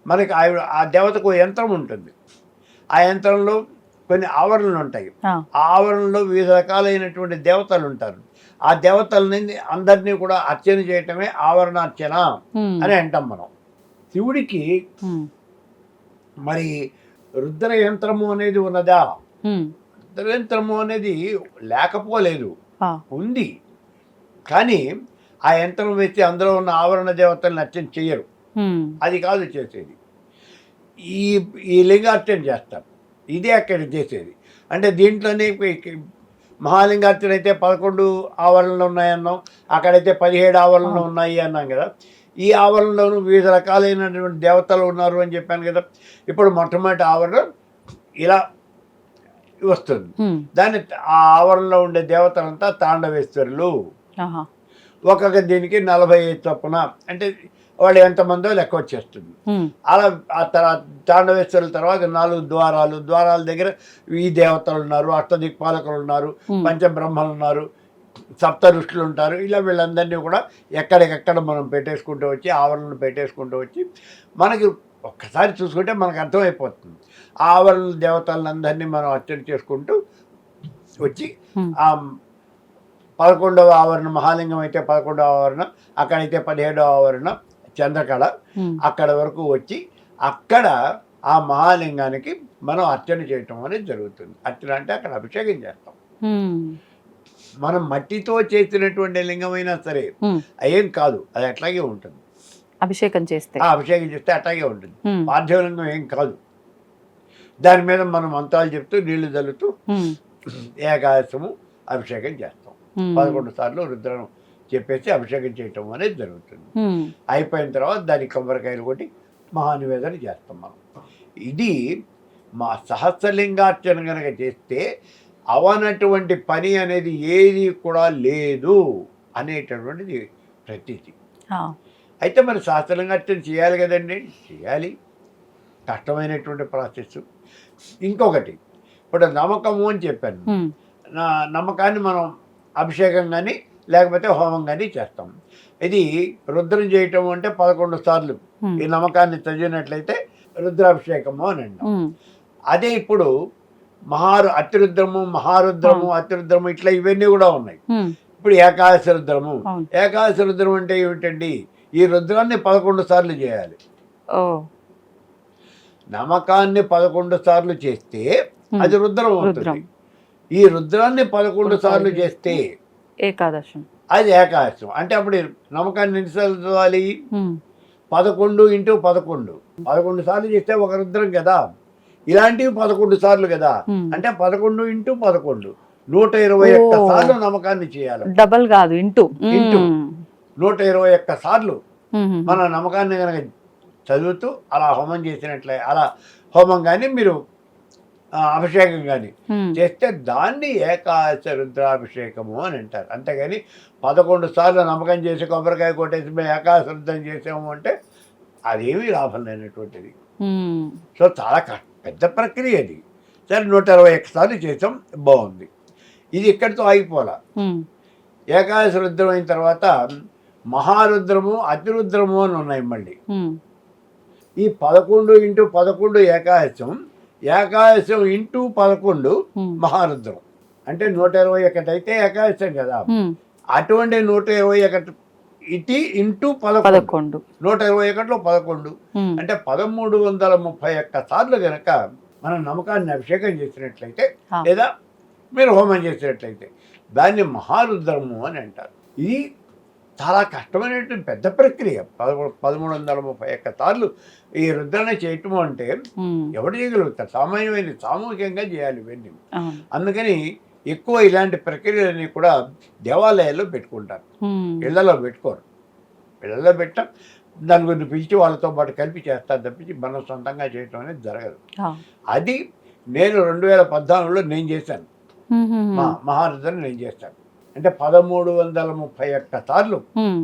మనకి ఆ దేవతకు ఓ యంత్రం ఉంటుంది. ఆ యంత్రంలో కొన్ని ఆవరణలు ఉంటాయి. ఆ, ఆ ఆవరణలో వివిధ రకాలైనటువంటి దేవతలు ఉంటారు. ఆ దేవతలని అందరినీ కూడా అర్చన చేయటమే ఆవరణార్చన ఉమ్, అని అంటాం మనం. శివుడికి ఉమ్, మరి రుద్ర యంత్రము అనేది ఉన్నదా? ఉమ్, రుద్ర యంత్రము అనేది లేకపోలేదు, ఆ, ఉంది. కానీ ఆ యంత్రం వేసి అందులో ఉన్న ఆవరణ దేవతలను అర్చన చెయ్యరు. ఉమ్, అది కాదు చేసేది. ఈ ఈ లింగార్చన చేస్తారు. ఇదే అక్కడ చేసేది. అంటే దీంట్లోనే మహాలింగార్చన అయితే 11 ఆవరణలు ఉన్నాయన్నాం, అక్కడైతే 17 ఆవరణలు అవును. ఉన్నాయి అన్నాం కదా. ఈ ఆవరణలోనూ వివిధ రకాలైనటువంటి దేవతలు ఉన్నారు అని చెప్పాను కదా. ఇప్పుడు మొట్టమొదటి ఆవరణ ఇలా వస్తుంది. ఉమ్, దాన్ని ఆ ఆవరణలో ఉండే దేవతలంతా తాండవేశ్వరులు. ఆహా, ఒక్కొక్క దీనికి 45 చొప్పున, అంటే వాళ్ళు ఎంతమందో లెక్క వచ్చేస్తుంది. ఉమ్, అలా ఆ తర్వాత తాండవేశ్వరుల తర్వాత 4 ద్వారాలు, ద్వారాల దగ్గర ఈ దేవతలు ఉన్నారు, అష్టదిక్పాలకులు ఉన్నారు, ఉమ్, పంచబ్రహ్మలు ఉన్నారు, సప్త ఋషులు ఉంటారు. ఇలా వీళ్ళందరినీ కూడా ఎక్కడికెక్కడ మనం పెట్టేసుకుంటూ వచ్చి ఆవరణలు పెట్టేసుకుంటూ వచ్చి మనకి ఒక్కసారి చూసుకుంటే మనకు అర్థమైపోతుంది. ఆ ఆవరణ దేవతలందరినీ మనం అర్చన చేసుకుంటూ వచ్చి ఉమ్, ఆ 11వ ఆవరణ మహాలింగం అయితే 11వ ఆవరణ, అక్కడైతే 17వ ఆవరణ చంద్రకళ, ఉమ్, అక్కడ వరకు వచ్చి అక్కడ ఆ మహాలింగానికి మనం అర్చన చేయటం అనేది జరుగుతుంది. అర్చన అంటే అక్కడ అభిషేకం చేస్తాం. ఉమ్, మనం మట్టితో చేసినటువంటి లింగమైనా సరే ఉమ్, ఏం కాదు, అది అట్లాగే ఉంటుంది. అభిషేకం చేస్తే ఆ అభిషేకం చేస్తే అట్లాగే ఉంటుంది. ఉమ్, పార్థివలింగం ఏం కాదు. దాని మీద మనం మంత్రాలు చెప్తూ నీళ్లు చల్లుతూ ఉమ్, ఏకాదశము అభిషేకం చేస్తాం. ఉమ్, 11 సార్లు రుద్రం చెప్పేసి అభిషేకం చేయటం అనేది జరుగుతుంది. ఉమ్, అయిపోయిన తర్వాత దానికి కొబ్బరికాయలు కొట్టి మహానివేదన చేస్తాం మనం. ఇది మా సహస్రలింగార్చన కనుక చేస్తే అవనటువంటి పని అనేది ఏది కూడా లేదు అనేటటువంటిది ప్రతీతి. ఆ, అయితే మరి సహస్రలింగార్చన చేయాలి కదండి, చేయాలి. కష్టమైనటువంటి ప్రాసెస్. ఇంకొకటి, ఇప్పుడు నమ్మకము అని చెప్పాను. ఉమ్, నా నమ్మకాన్ని మనం అభిషేకం కానీ లేకపోతే హోమం కానీ చేస్తాం. ఇది రుద్రం చేయటం అంటే 11 సార్లు ఉమ్, ఈ నమ్మకాన్ని చదివినట్లయితే రుద్రాభిషేకము అని అంటాం. ఉమ్, అదే ఇప్పుడు అతిరుద్రము, మహారుద్రము, అతిరుద్రము ఇట్లా ఇవన్నీ కూడా ఉన్నాయి. ఉమ్, ఇప్పుడు ఏకాదశి రుద్రము. అవును. ఏకాదశి రుద్రం అంటే ఏమిటండి? ఈ రుద్రాన్ని 11 సార్లు చేయాలి. ఓ, నమ్మకాన్ని 11 సార్లు చేస్తే అది రుద్రం అవుతుంది. రుద్రం. ఈ రుద్రాన్ని 11 సార్లు చేస్తే ఏకాదశం. అది ఏకాదశం. అంటే అప్పుడు నమ్మకాన్ని ఎన్నిసార్లు చదవాలి? ఉమ్, 11 × 11. 11 సార్లు చేస్తే ఒక రుద్రం కదా. ఇలాంటివి 11 సార్లు కదా. ఉమ్, అంటే 11 × 11 121 ఓ. సార్లు నమ్మకాన్ని చేయాలి. డబల్ కాదు, ఇంటూ. ఇంటూ. ఉమ్, 121 సార్లు ఉమ్, మన నమ్మకాన్ని కనుక చదువుతూ అలా హోమం చేసినట్లే, అలా హోమం కానీ మీరు అభిషేకం కానీ ఉమ్, చేస్తే దాన్ని ఏకాదశ రుద్రాభిషేకము అని అంటారు. అంతేగాని 11 సార్లు నమ్మకం చేసి కొబ్బరికాయ కొట్టేసి మేము ఏకాదశ రుద్రం చేసాము అంటే అదేమీ లాభం లేనటువంటిది. ఉమ్, సో చాలా పెద్ద ప్రక్రియ అది. సరే 121 సార్లు చేసాం, బాగుంది. ఇది ఇక్కడితో ఆగిపోలా. ఉమ్, ఏకాదశి రుద్రం అయిన తర్వాత మహారుద్రము, అతిరుద్రము అని ఉన్నాయి మళ్ళీ. ఉమ్, ఈ 11 × 11 ఏకాదశం, ఏకాదశం × 11 ఉమ్, మహారుద్రం. అంటే 121 అయితే ఏకాదశం కదా. ఉమ్, అటువంటి 121 ఇది × 11. 11. 121లో 11 ఉమ్, అంటే 1331 సార్లు కనుక మనం నమ్మకాన్ని అభిషేకం చేసినట్లయితే ఆ. లేదా మీరు హోమం చేసినట్లయితే దాన్ని మహారుద్రము అని అంటారు. ఇది చాలా కష్టమైనటువంటి పెద్ద ప్రక్రియ. 1331 సార్లు ఈ రుద్రణ చేయటం అంటే ఉమ్, ఎవరు చేయగలుగుతారు? సామాన్యమైన సామూహికంగా చేయాలి ఇవన్నీ. అవును. అందుకని ఎక్కువ ఇలాంటి ప్రక్రియలన్నీ కూడా దేవాలయాల్లో పెట్టుకుంటారు, ఉమ్, ఇళ్లలో పెట్టుకోరు. ఇళ్లలో పెట్టం, నలుగురిని పిలిచి వాళ్ళతో పాటు కలిపి చేస్తారు తప్పించి మనం సొంతంగా చేయటం అనేది జరగదు. ఆ. అది నేను 2014లో నేను చేశాను. ఉమ్, ఉమ్, మహారుద్రని నేను చేశాను. అంటే 1331 సార్లు ఉమ్,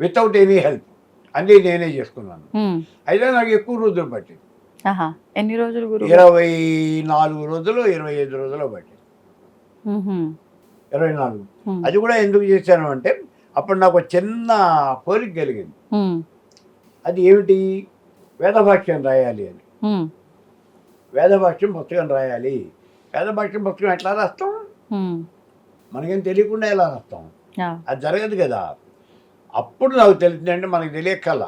వితౌట్ ఎనీ హెల్ప్ అన్నీ నేనే చేసుకున్నాను. ఉమ్, అయితే నాకు ఎక్కువ రోజులు పట్టింది. ఆహా. ఎన్ని రోజులు గురు? 24 రోజులు, 25 రోజులు పట్టింది. 24. ఉమ్, అది కూడా ఎందుకు చేశాను అంటే అప్పుడు నాకు చిన్న కోరిక కలిగింది. ఉమ్, అది ఏమిటి? వేదభాష్యం రాయాలి అని. ఉమ్, వేదభాష్యం పుస్తకం రాయాలి. వేదభాష్యం పుస్తకం ఎట్లా రాస్తాం? ఉమ్, మనకేం తెలియకుండా ఎలా రాస్తాం? ఆ, అది జరగదు కదా. అప్పుడు నాకు తెలిసిందంటే మనకు తెలియక్కల,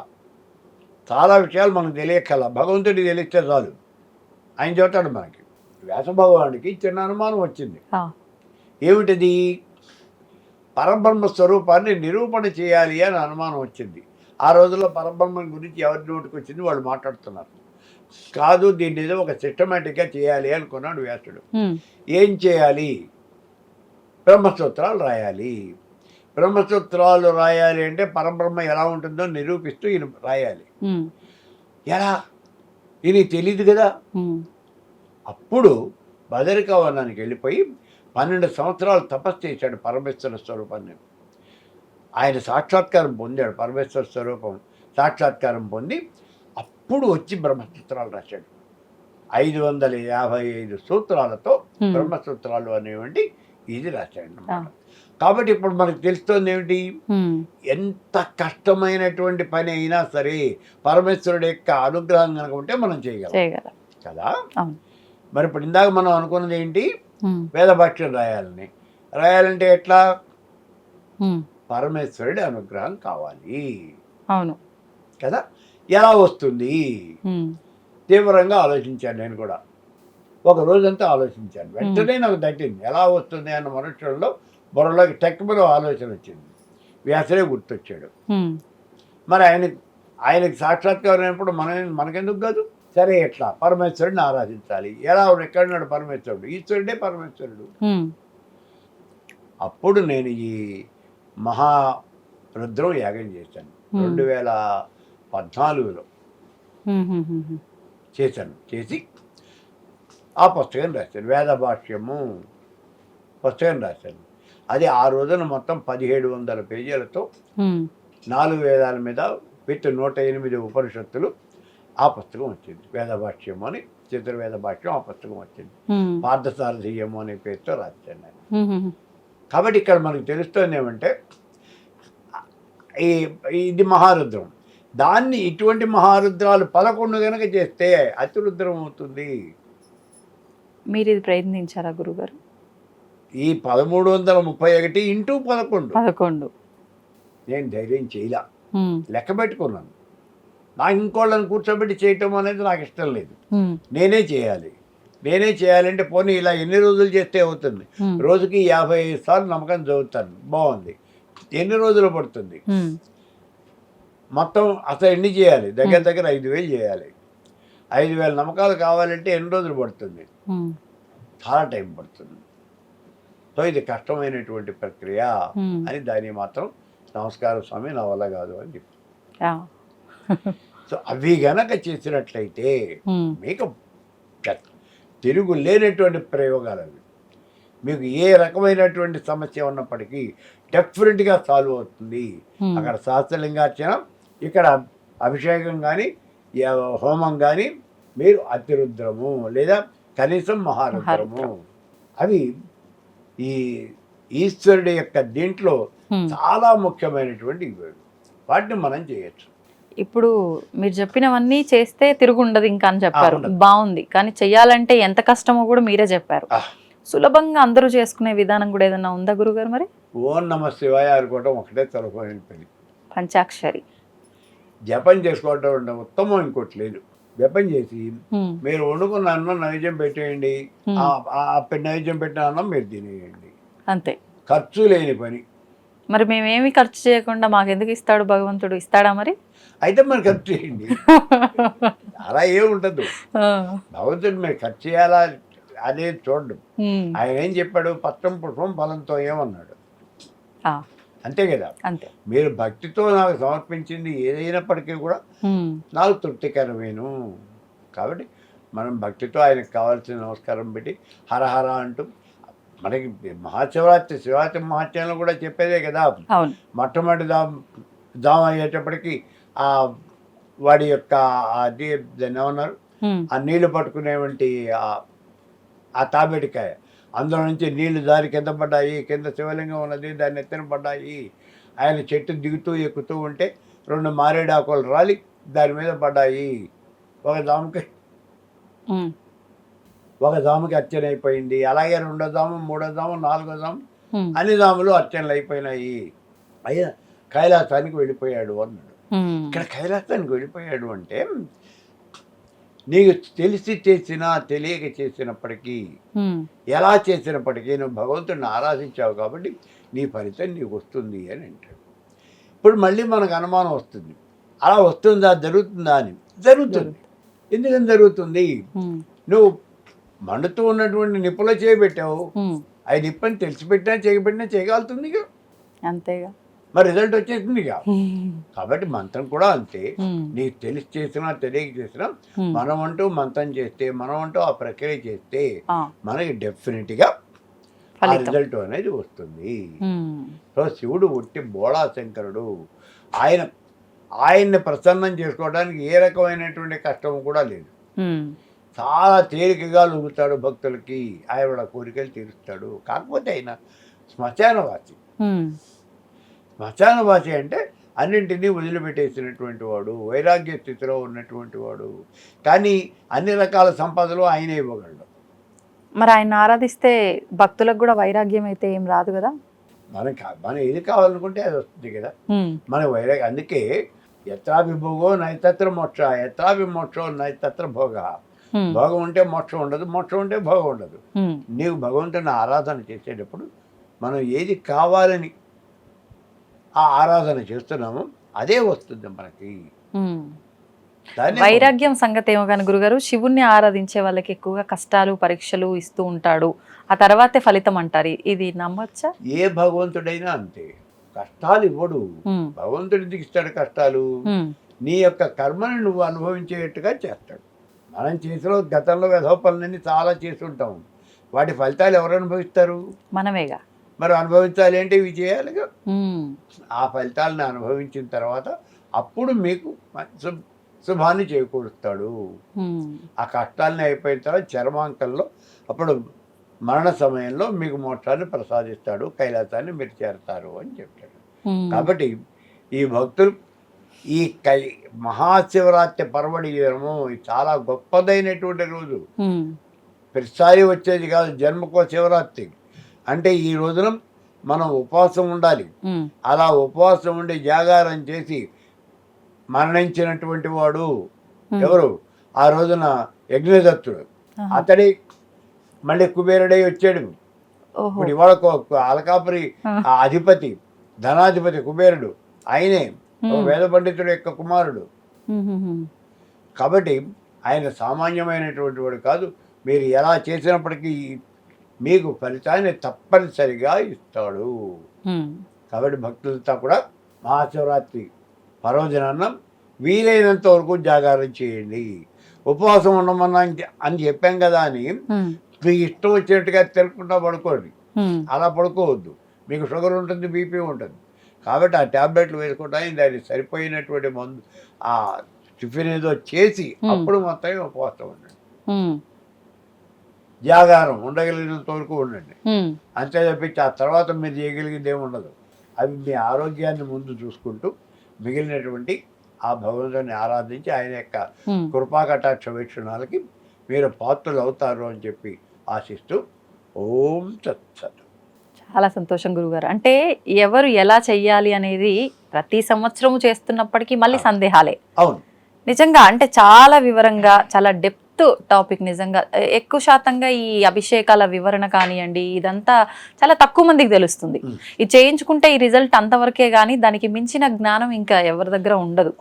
చాలా విషయాలు మనకు తెలియక్కల, భగవంతుడికి తెలిస్తే చాలు, ఆయన చెబుతాడు మనకి. వ్యాస భగవానుడికి చిన్న అనుమానం వచ్చింది. ఆ, ఏమిటది? పరబ్రహ్మ స్వరూపాన్ని నిరూపణ చేయాలి అని అనుమానం వచ్చింది. ఆ రోజుల్లో పరబ్రహ్మం గురించి ఎవరి నోటికి వచ్చింది వాళ్ళు మాట్లాడుతున్నారు. కాదు, దీన్ని ఏదో ఒక సిస్టమేటిక్గా చేయాలి అనుకున్నాడు వ్యాసుడు. ఉమ్, ఏం చేయాలి? బ్రహ్మసూత్రాలు రాయాలి. బ్రహ్మసూత్రాలు రాయాలి అంటే పరబ్రహ్మ ఎలా ఉంటుందో నిరూపిస్తూ ఈయన రాయాలి. ఉమ్, ఎలా? ఈయన తెలియదు కదా. ఉమ్, అప్పుడు బదరికావనానికి వెళ్ళిపోయి 12 సంవత్సరాలు తపస్సు చేశాడు పరమేశ్వర స్వరూపాన్ని. ఆయన సాక్షాత్కారం పొందాడు, పరమేశ్వర స్వరూపం సాక్షాత్కారం పొంది అప్పుడు వచ్చి బ్రహ్మసూత్రాలు రాశాడు. 555 సూత్రాలతో బ్రహ్మసూత్రాలు అనేవంటి ఇది రాశాడు అన్నమాట. కాబట్టి ఇప్పుడు మనకు తెలుస్తోంది ఏమిటి? ఉమ్, ఎంత కష్టమైనటువంటి పని అయినా సరే పరమేశ్వరుడు యొక్క అనుగ్రహం కనుక ఉంటే మనం చేయగలం చేయగలం. కదా. అవును. మరి ఇప్పుడు ఇందాక మనం అనుకున్నది ఏంటి? ఉమ్, వేదభాష్యం రాయాలంటే ఎట్లా? ఉమ్, పరమేశ్వరుడి అనుగ్రహం కావాలి అవును. కదా. ఎలా వస్తుంది? ఉమ్, తీవ్రంగా ఆలోచించాను నేను కూడా. ఒక రోజంతా ఆలోచించాను. వెంటనే నాకు తట్టింది ఎలా వస్తుంది అన్న మనుషుల్లో బుర్రలోకి టెక్మలో ఆలోచన వచ్చింది. వ్యాసుడే గుర్తొచ్చాడు. ఉమ్, మరి ఆయనకి సాక్షాత్కారం అయినప్పుడు మనకెందుకు కాదు? సరే, ఎట్లా? పరమేశ్వరుడిని ఆరాధించాలి. ఎలా? ఎక్కడున్నాడు పరమేశ్వరుడు? ఈశ్వరుడే పరమేశ్వరుడు. ఉమ్, అప్పుడు నేను ఈ మహారుద్రం యాగం చేశాను. 2014లో ఉమ్, ఉమ్, ఉమ్, చేసి ఆ పుస్తకం రాశాను. వేదభాష్యము పుస్తకం రాశాను. అది ఆ రోజున మొత్తం 1700 పేజీలతో ఉమ్, 4 వేదాల మీద విత్ 108 ఉపనిషత్తులు ఆ పుస్తకం వచ్చింది. వేదభాష్యం అని, చతుర్వేద భాష్యం ఆ పుస్తకం వచ్చింది. ఉమ్, పార్థసారథీయము అనే పేరుతో రాశాను నేను. ఉమ్, ఉమ్, కాబట్టి ఇక్కడ మనకు తెలుస్తుంది ఏమంటే ఇది మహారుద్రం. దాన్ని ఇటువంటి మహారుద్రాలు 11 కనుక చేస్తే అతిరుద్రం అవుతుంది. మీరు ఇది ప్రయత్నించారా గురుగారు? ఈ 1331 ఇంటూ 11 11. నేను ధైర్యం చేయలా, ఉమ్, లెక్క పెట్టుకున్నాను. నాకు ఇంకోళ్ళని కూర్చోబెట్టి చేయటం అనేది నాకు ఇష్టం లేదు. ఉమ్, నేనే చేయాలంటే పోనీ ఇలా ఎన్ని రోజులు చేస్తే అవుతుంది? ఉమ్, రోజుకి 55 సార్లు నమ్మకం చదువుతాను. బాగుంది. ఎన్ని రోజులు పడుతుంది? ఉమ్, మొత్తం అసలు ఎన్ని చేయాలి? దగ్గర 5,000 చేయాలి. 5,000 నమ్మకాలు కావాలంటే ఎన్ని రోజులు పడుతుంది? ఉమ్, చాలా టైం పడుతుంది. సో ఇది కష్టమైనటువంటి ప్రక్రియ ఉమ్, అని దాన్ని మాత్రం నమస్కారం స్వామి, నా వల్ల కాదు అని చెప్పి. ఆ, సో అవి గనక చేసినట్లయితే ఉమ్, మీకు తిరుగు లేనటువంటి ప్రయోగాలు అవి. మీకు ఏ రకమైనటువంటి సమస్య ఉన్నప్పటికీ డెఫినెట్గా సాల్వ్ అవుతుంది. ఉమ్, అక్కడ సహస్రలింగార్చన, ఇక్కడ అభిషేకం కానీ హోమం కానీ, మీరు అతిరుద్రము లేదా కనీసం మహారుద్రము, అవి ఈ ఈశ్వరుడి యొక్క దీంట్లో ఉమ్. చాలా ముఖ్యమైనటువంటి వాటిని మనం చేయొచ్చు. ఇప్పుడు మీరు చెప్పినవన్నీ చేస్తే తిరుగుండదు ఇంకా అని చెప్పారు. ఉండదు. బాగుంది. కానీ చెయ్యాలంటే ఎంత కష్టమో కూడా మీరే చెప్పారు. ఆ. సులభంగా అందరూ చేసుకునే విధానం కూడా ఏదైనా ఉందా గురుగారు? మరి ఓం నమ శివాయ అనుకోవటం ఒకటే సులభమైన పని. పంచాక్షరి జపం చేసుకోవటం ఉత్తమం, ఇంకోటి లేదు. జపం చేసి ఉమ్, మీరు వండుకున్న అన్నం నైవేద్యం పెట్టేయండి. ఉమ్, నైవేద్యం పెట్టిన అన్నం మీరు తినేయండి. అంతే. ఖర్చు లేని పని. మరి మేమేమి ఖర్చు చేయకుండా మాకెందుకు ఇస్తాడు భగవంతుడు? ఇస్తాడా మరి? అయితే మరి ఖర్చు చేయండి. అలా ఏముండదు. ఆ, భగవంతుడు మీరు ఖర్చు చేయాలా అనేది చూడడు. ఉమ్, ఆయన ఏం చెప్పాడు? పత్రం పుష్పం ఫలంతో ఏమన్నాడు? ఆ, అంతే కదా. అంతే. మీరు భక్తితో నాకు సమర్పించింది ఏదైనప్పటికీ కూడా ఉమ్, నాకు తృప్తికరమేను. కాబట్టి మనం భక్తితో ఆయనకు కావాల్సిన నమస్కారం పెట్టి హరహర అంటూ, మనకి శివరాత్రి మహాత్యంలో కూడా చెప్పేదే కదా. అవును. మొట్టమొదటి జామ అయ్యేటప్పటికి ఆ వాడి యొక్క అది దాన్ని ఏమన్నారు, ఉమ్, ఆ నీళ్లు పట్టుకునేవంటి ఆ తాబేటికాయ, అందులో నుంచి నీళ్లు దారి కింద పడ్డాయి. కింద శివలింగం ఉన్నది, దాన్ని ఎత్తిన పడ్డాయి. ఆయన చెట్టు దిగుతూ ఎక్కుతూ ఉంటే 2 మారేడాకులు రాలి దాని మీద పడ్డాయి. ఒక జాముకి ఉమ్, అర్చన అయిపోయింది, అలాగే 2వ జాము, 3వ జాము, 4వ జాము, ఉమ్, అన్ని జాములు అర్చనలు అయిపోయినాయి. అయ్యా కైలాసానికి వెళ్ళిపోయాడు అన్నాడు. ఉమ్, ఇక్కడ కైలాసానికి వెళ్ళిపోయాడు అంటే నీకు తెలిసి చేసినా తెలియక చేసినప్పటికీ, ఉమ్, ఎలా చేసినప్పటికీ నువ్వు భగవంతుడిని ఆరాధించావు కాబట్టి నీ ఫలితం నీకు వస్తుంది అని అంటాడు. ఇప్పుడు మళ్ళీ మనకు అనుమానం వస్తుంది, అలా వస్తుందా, జరుగుతుందా అని. జరుగుతుంది. ఎందుకని జరుగుతుంది? ఉమ్, నువ్వు మండుతూ ఉన్నటువంటి నిప్పులో చేయబెట్టావు, ఉమ్, అది నిప్పని తెలిసిపెట్టినా చేయబెట్టినా చేయగలుగుతుంది ఇక, అంతేగా. మరి రిజల్ట్ వచ్చేసింది ఇక. ఉమ్, కాబట్టి మంత్రం కూడా అంతే. ఉమ్, నీకు తెలిసి చేసినా తెలియక చేసినా ఉమ్, మనం అంటూ మంత్రం చేస్తే, మనం అంటూ ఆ ప్రక్రియ చేస్తే ఆ, మనకి డెఫినెట్గా ఆ ఫలితం. రిజల్ట్ అనేది వస్తుంది. ఉమ్, సో శివుడు ఒట్టి బోళా శంకరుడు. ఆయన్ని ప్రసన్నం చేసుకోవడానికి ఏ రకమైనటువంటి కష్టం కూడా లేదు. ఉమ్, చాలా తేలికగా లొంగుతాడు భక్తులకి, ఆయన వాళ్ళ కోరికలు తీరుస్తాడు. కాకపోతే ఆయన శ్మశానవాసి. ఉమ్, శ్మశానవాసి అంటే అన్నింటినీ వదిలిపెట్టేసినటువంటి వాడు, వైరాగ్య స్థితిలో ఉన్నటువంటి వాడు. కానీ అన్ని రకాల సంపదలు ఆయనే ఇవ్వగలడు. మరి ఆయన ఆరాధిస్తే భక్తులకు కూడా వైరాగ్యం అయితే ఏం రాదు కదా. మనం ఏది కావాలనుకుంటే అది వస్తుంది కదా. ఉమ్, మన వైరాగ్యం అందుకే యత్రాభిభోగో నైతత్ర మోక్ష, యత్రాభిమోక్షో నైతత్ర భోగ. ఉమ్, భోగం ఉంటే మోక్షం ఉండదు, మోక్షం ఉంటే భోగం ఉండదు. ఉమ్, నీవు భగవంతుని ఆరాధన చేసేటప్పుడు మనం ఏది కావాలని ఆ ఆరాధన చేస్తున్నామో అదే వస్తుంది మనకి. ఉమ్. దాన్ని వైరాగ్యం సంగతి ఏమో కానీ గురుగారు, శివుణ్ణి ఆరాధించే వాళ్ళకి ఎక్కువగా కష్టాలు పరీక్షలు ఇస్తూ ఉంటాడు, ఆ తర్వాతే ఫలితం అంటారు. ఇది నమ్మొచ్చా? ఏ భగవంతుడైనా అంతే, కష్టాలు ఇవ్వడు. ఉమ్, భగవంతుడు ఎందుకు ఇస్తాడు కష్టాలు? ఉమ్, నీ యొక్క కర్మని నువ్వు అనుభవించేట్టుగా చేస్తాడు. మనం చేసిన గతంలో పనులన్నీ చాలా చేస్తుంటాం, వాటి ఫలితాలు ఎవరు అనుభవిస్తారు? మనమేగా. మరి అనుభవించాలి అంటే ఇవి చేయాలిగా. ఉమ్, ఆ ఫలితాలను అనుభవించిన తర్వాత అప్పుడు మీకు శుభాన్ని చేకూరుస్తాడు. ఉమ్, ఆ కష్టాలని అయిపోయిన తర్వాత చర్మాంకంలో అప్పుడు మరణ సమయంలో మీకు మోక్షాన్ని ప్రసాదిస్తాడు, కైలాసాన్ని మీరు చేరతారు అని చెప్తాడు. ఉమ్, కాబట్టి ఈ భక్తులు ఈ మహాశివరాత్రి పర్వడి దినము చాలా గొప్పదైనటువంటి రోజు. ఉమ్, ప్రతిసారి వచ్చేది కాదు, జన్మకో శివరాత్రి అంటే ఈ రోజున మనం ఉపవాసం ఉండాలి. ఉమ్, అలా ఉపవాసం ఉండి జాగారం చేసి మరణించినటువంటి వాడు ఎవరు? ఆ రోజున యజ్ఞదత్తుడు. ఆహా. అతడి మళ్ళీ కుబేరుడై వచ్చాడు. ఓహో. ఇప్పుడు ఇవాళ అలకాపురి ఆ అధిపతి, ధనాధిపతి కుబేరుడు ఆయనే, ఒక వేద పండితుడు యొక్క కుమారుడు. ఉమ్, ఉమ్, కాబట్టి ఆయన సామాన్యమైనటువంటి వాడు కాదు. మీరు ఎలా చేసినప్పటికీ మీకు ఫలితాన్ని తప్పనిసరిగా ఇస్తాడు. ఉమ్, కాబట్టి భక్తులతో కూడా మహాశివరాత్రి పర్వదినాన్న వీలైనంత వరకు జాగారం చేయండి. ఉపవాసం ఉండమన్నా అని చెప్పాం కదా అని ఉమ్, మీకు ఇష్టం వచ్చినట్టుగా తిరగకుండా పడుకోండి. ఉమ్, అలా పడుకోవద్దు. మీకు షుగర్ ఉంటుంది, బీపీ ఉంటుంది. కాబట్టి ఆ ట్యాబ్లెట్లు వేసుకోవడానికి దానికి సరిపోయినటువంటి మందు, ఆ టిఫిన్ ఏదో చేసి అప్పుడు మొత్తం ఉపవాసం ఉండండి. ఉమ్, జాగారం ఉండగలిగినంత వరకు ఉండండి. ఉమ్, అంతే తప్పించి ఆ తర్వాత మీరు చేయగలిగింది ఏమి ఉండదు. అవి మీ ఆరోగ్యాన్ని ముందు చూసుకుంటూ మిగిలినటువంటి ఆ భగవంతుని ఆరాధించి ఆయన యొక్క ఉమ్. కృపాకటాక్ష వీక్షణాలకి మీరు పాత్రలు అవుతారు అని చెప్పి ఆశిస్తూ ఓం తత్సత్. చాలా సంతోషం గురుగారు. అంటే ఎవరు ఎలా చెయ్యాలి అనేది ప్రతి సంవత్సరము చేస్తున్నప్పటికీ మళ్ళీ సందేహాలే. అవును, నిజంగా అంటే చాలా వివరంగా, చాలా డెప్త్ టాపిక్. నిజంగా ఎక్కువ శాతంగా ఈ అభిషేకాల వివరణ కానివ్వండి, ఇదంతా చాలా తక్కువ మందికి తెలుస్తుంది. ఇది చేయించుకుంటే ఈ రిజల్ట్ అంతవరకే కానీ దానికి మించిన జ్ఞానం ఇంకా ఎవరి దగ్గర ఉండదు.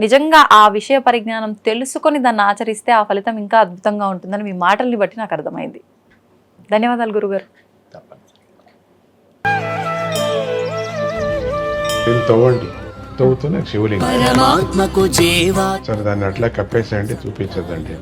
నిజంగా ఆ విషయ పరిజ్ఞానం తెలుసుకొని దాన్ని ఆచరిస్తే ఆ ఫలితం ఇంకా అద్భుతంగా ఉంటుందని మీ మాటల్ని బట్టి నాకు అర్థమైంది. ధన్యవాదాలు గురుగారు. తవ్వండి, తవ్వుతూనే శివలింగం. పరమాత్మకు జీవా సరే దాన్ని అట్లా కప్పేసేయండి, చూపించదండి.